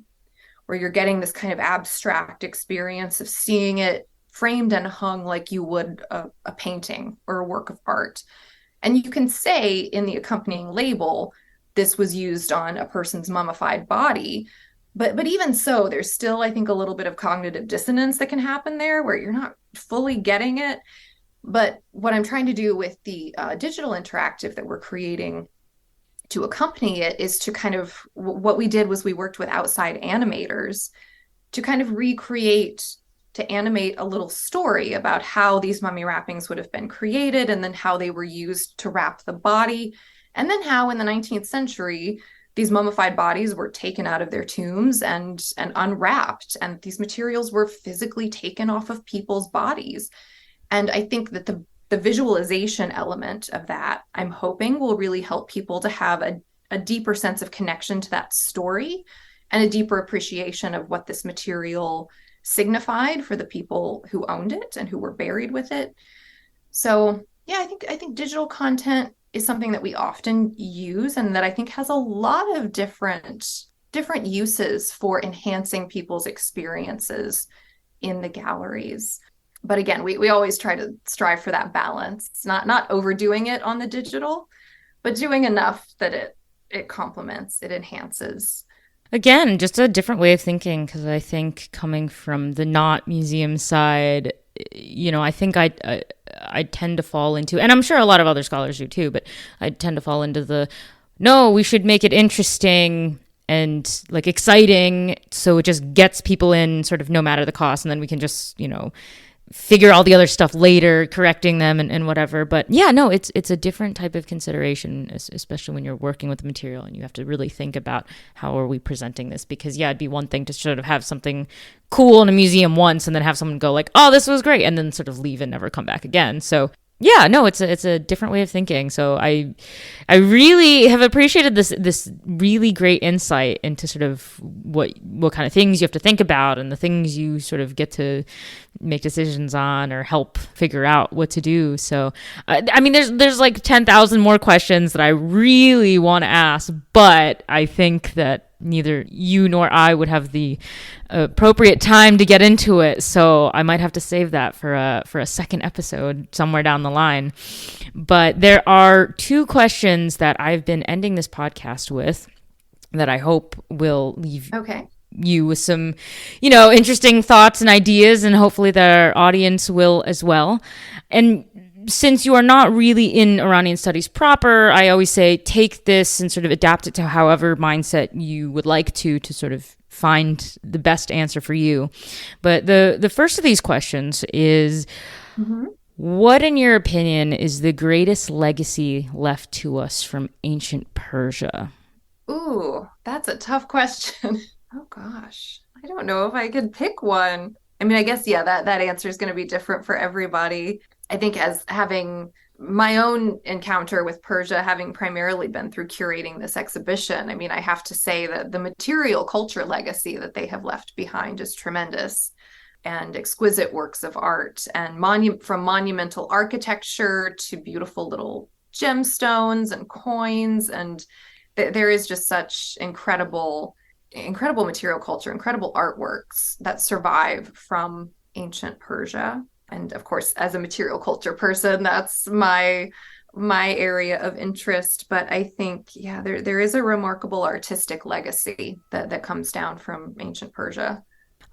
B: where you're getting this kind of abstract experience of seeing it framed and hung like you would a painting or a work of art. And you can say in the accompanying label, this was used on a person's mummified body. But even so, there's still, I think, a little bit of cognitive dissonance that can happen there where you're not fully getting it. But what I'm trying to do with the digital interactive that we're creating to accompany it is to kind of, what we did was we worked with outside animators to kind of recreate, to animate a little story about how these mummy wrappings would have been created and then how they were used to wrap the body. And then how in the 19th century, these mummified bodies were taken out of their tombs and unwrapped. And these materials were physically taken off of people's bodies. And I think that the visualization element of that, I'm hoping, will really help people to have a deeper sense of connection to that story and a deeper appreciation of what this material signified for the people who owned it and who were buried with it. So yeah, I think digital content is something that we often use and that I think has a lot of different uses for enhancing people's experiences in the galleries. But again, we always try to strive for that balance, not overdoing it on the digital, but doing enough that it complements, it enhances.
A: Again, just a different way of thinking, because I think coming from the not museum side, I think I tend to fall into, and I'm sure a lot of other scholars do too, but I tend to fall into the, no, we should make it interesting and like exciting so it just gets people in sort of no matter the cost, and then we can just, figure all the other stuff later, correcting them and whatever. But yeah, no, it's a different type of consideration, especially when you're working with the material and you have to really think about how are we presenting this. Because yeah, it'd be one thing to sort of have something cool in a museum once and then have someone go like, oh, this was great, and then sort of leave and never come back again. So yeah, no, it's a different way of thinking. So I really have appreciated this really great insight into sort of what kind of things you have to think about and the things you sort of get to make decisions on or help figure out what to do. So I mean, there's like 10,000 more questions that I really want to ask, but I think that neither you nor I would have the appropriate time to get into it, so I might have to save that for a second episode somewhere down the line. But there are two questions that I've been ending this podcast with that I hope will leave you with some, interesting thoughts and ideas, and hopefully that our audience will as well. And since you are not really in Iranian studies proper, I always say take this and sort of adapt it to however mindset you would like to sort of find the best answer for you. But the first of these questions is, what, in your opinion, is the greatest legacy left to us from ancient Persia?
B: Ooh, that's a tough question. Oh gosh, I don't know if I could pick one. I mean, I guess, yeah, that answer is going to be different for everybody. I think as having my own encounter with Persia, having primarily been through curating this exhibition, I mean, I have to say that the material culture legacy that they have left behind is tremendous, and exquisite works of art, and from monumental architecture to beautiful little gemstones and coins. And there is just such incredible material culture, incredible artworks that survive from ancient Persia. And of course, as a material culture person, that's my my area of interest, but I think, yeah, there is a remarkable artistic legacy that comes down from ancient Persia.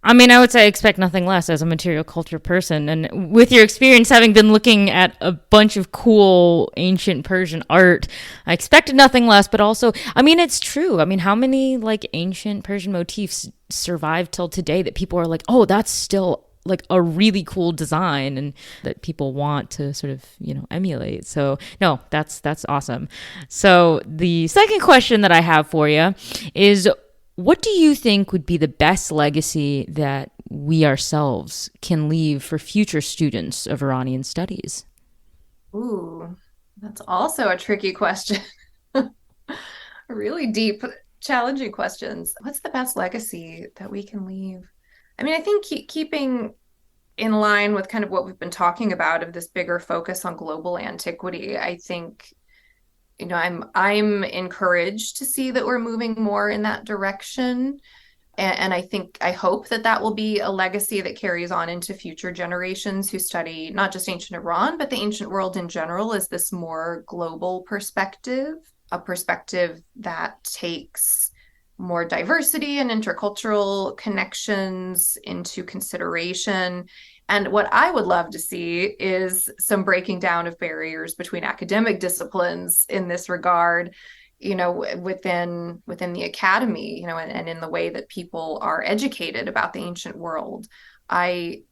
A: I mean, I would say I expect nothing less as a material culture person. And with your experience having been looking at a bunch of cool ancient Persian art, I expected nothing less. But also, I mean, it's true. I mean, how many like ancient Persian motifs survive till today that people are like, oh, that's still like a really cool design and that people want to sort of, emulate. So no, that's awesome. So the second question that I have for you is, what do you think would be the best legacy that we ourselves can leave for future students of Iranian studies?
B: Ooh, that's also a tricky question. Really deep, challenging questions. What's the best legacy that we can leave? I mean, I think keeping in line with kind of what we've been talking about of this bigger focus on global antiquity, I think, I'm encouraged to see that we're moving more in that direction. And I hope that that will be a legacy that carries on into future generations who study not just ancient Iran, but the ancient world in general as this more global perspective, a perspective that takes more diversity and intercultural connections into consideration. And what I would love to see is some breaking down of barriers between academic disciplines in this regard, within the academy, and in the way that people are educated about the ancient world. I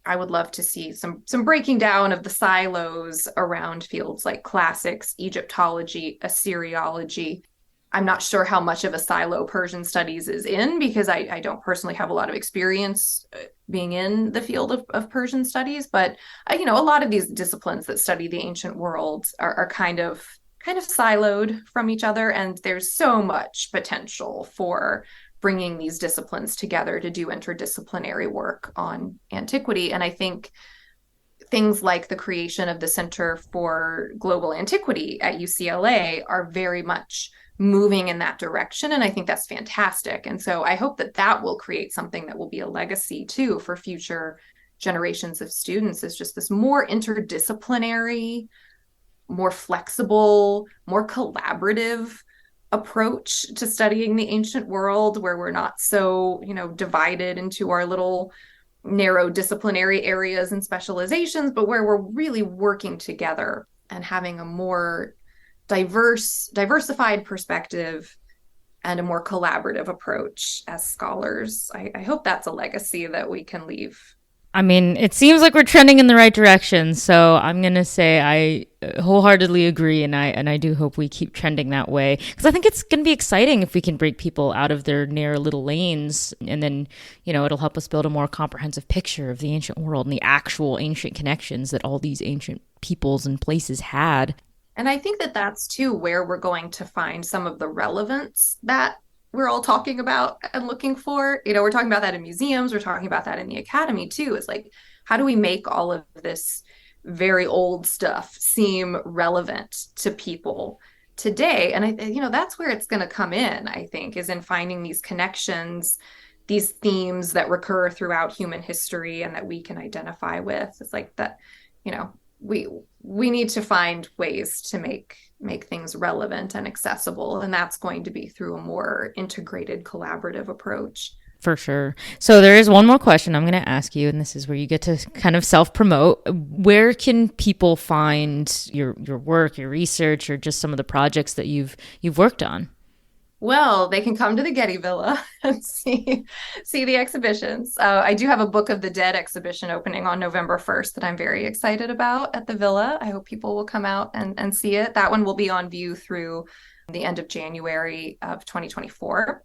B: would love to see some breaking down of the silos around fields like classics, Egyptology, Assyriology. I'm not sure how much of a silo Persian studies is in because I don't personally have a lot of experience being in the field of Persian studies, but a lot of these disciplines that study the ancient world are kind of siloed from each other, and there's so much potential for bringing these disciplines together to do interdisciplinary work on antiquity. And I think things like the creation of the Center for Global Antiquity at UCLA are very much moving in that direction. And I think that's fantastic. And so I hope that that will create something that will be a legacy too for future generations of students, is just this more interdisciplinary, more flexible, more collaborative approach to studying the ancient world, where we're not so, divided into our little narrow disciplinary areas and specializations, but where we're really working together and having a more diversified perspective and a more collaborative approach as scholars. I hope that's a legacy that we can leave.
A: I mean, it seems like we're trending in the right direction, so I'm gonna say I wholeheartedly agree, and I do hope we keep trending that way because I think it's gonna be exciting if we can break people out of their narrow little lanes, and then it'll help us build a more comprehensive picture of the ancient world and the actual ancient connections that all these ancient peoples and places had.
B: And I think that that's too where we're going to find some of the relevance that we're all talking about and looking for. We're talking about that in museums, we're talking about that in the academy too. It's like, how do we make all of this very old stuff seem relevant to people today? And that's where it's going to come in, I think, is in finding these connections, these themes that recur throughout human history and that we can identify with. It's like that, we need to find ways to make things relevant and accessible, and that's going to be through a more integrated collaborative approach.
A: For sure. So there is one more question I'm going to ask you, and this is where you get to kind of self-promote. Where can people find your work, your research, or just some of the projects that you've worked on?
B: Well, they can come to the Getty Villa and see the exhibitions. I do have a Book of the Dead exhibition opening on November 1st that I'm very excited about at the Villa. I hope people will come out and see it. That one will be on view through the end of January of 2024.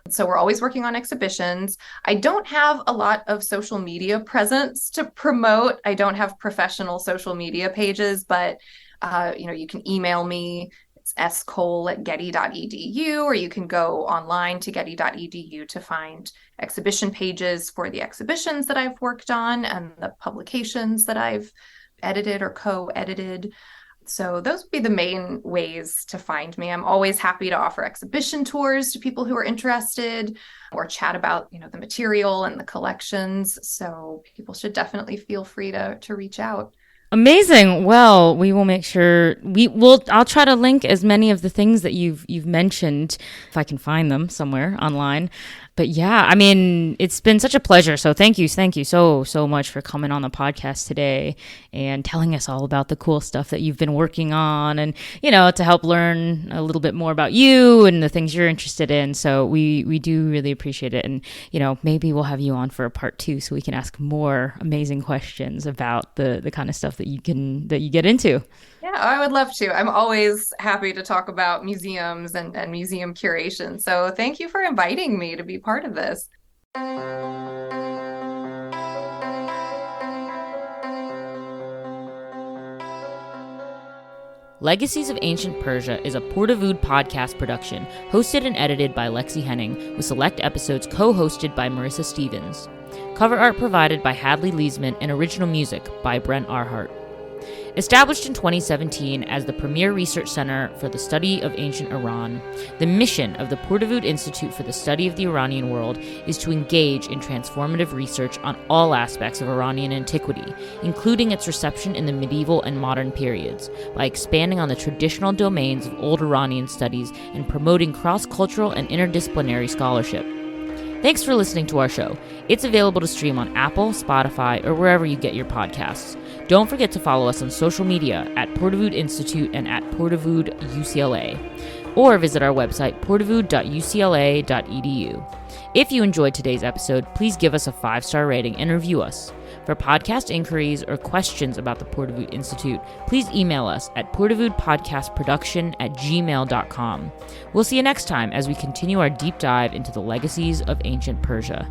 B: So we're always working on exhibitions. I don't have a lot of social media presence to promote. I don't have professional social media pages, but you can email me. It's scole@getty.edu, or you can go online to getty.edu to find exhibition pages for the exhibitions that I've worked on and the publications that I've edited or co-edited. So those would be the main ways to find me. I'm always happy to offer exhibition tours to people who are interested, or chat about, the material and the collections. So people should definitely feel free to reach out.
A: Amazing. Well, we will make sure I'll try to link as many of the things that you've mentioned if I can find them somewhere online. But yeah, I mean, it's been such a pleasure. So thank you so much for coming on the podcast today and telling us all about the cool stuff that you've been working on, and to help learn a little bit more about you and the things you're interested in. So we do really appreciate it, and maybe we'll have you on for a part 2 so we can ask more amazing questions about the kind of stuff that you get into.
B: Yeah, I would love to. I'm always happy to talk about museums and museum curation. So thank you for inviting me to be part of this.
A: Legacies of Ancient Persia is a Portavood podcast production, hosted and edited by Lexie Henning, with select episodes co-hosted by Marissa Stevens. Cover art provided by Hadley Leesman and original music by Brent Arhart. Established in 2017 as the premier research center for the study of ancient Iran, the mission of the Portavood Institute for the Study of the Iranian World is to engage in transformative research on all aspects of Iranian antiquity, including its reception in the medieval and modern periods, by expanding on the traditional domains of old Iranian studies and promoting cross-cultural and interdisciplinary scholarship. Thanks for listening to our show. It's available to stream on Apple, Spotify, or wherever you get your podcasts. Don't forget to follow us on social media at Portavood Institute and at Portavood UCLA, or visit our website, portavood.ucla.edu. If you enjoyed today's episode, please give us a 5-star rating and review us. For podcast inquiries or questions about the Portavood Institute, please email us at portavoodpodcastproduction@gmail.com. We'll see you next time as we continue our deep dive into the legacies of ancient Persia.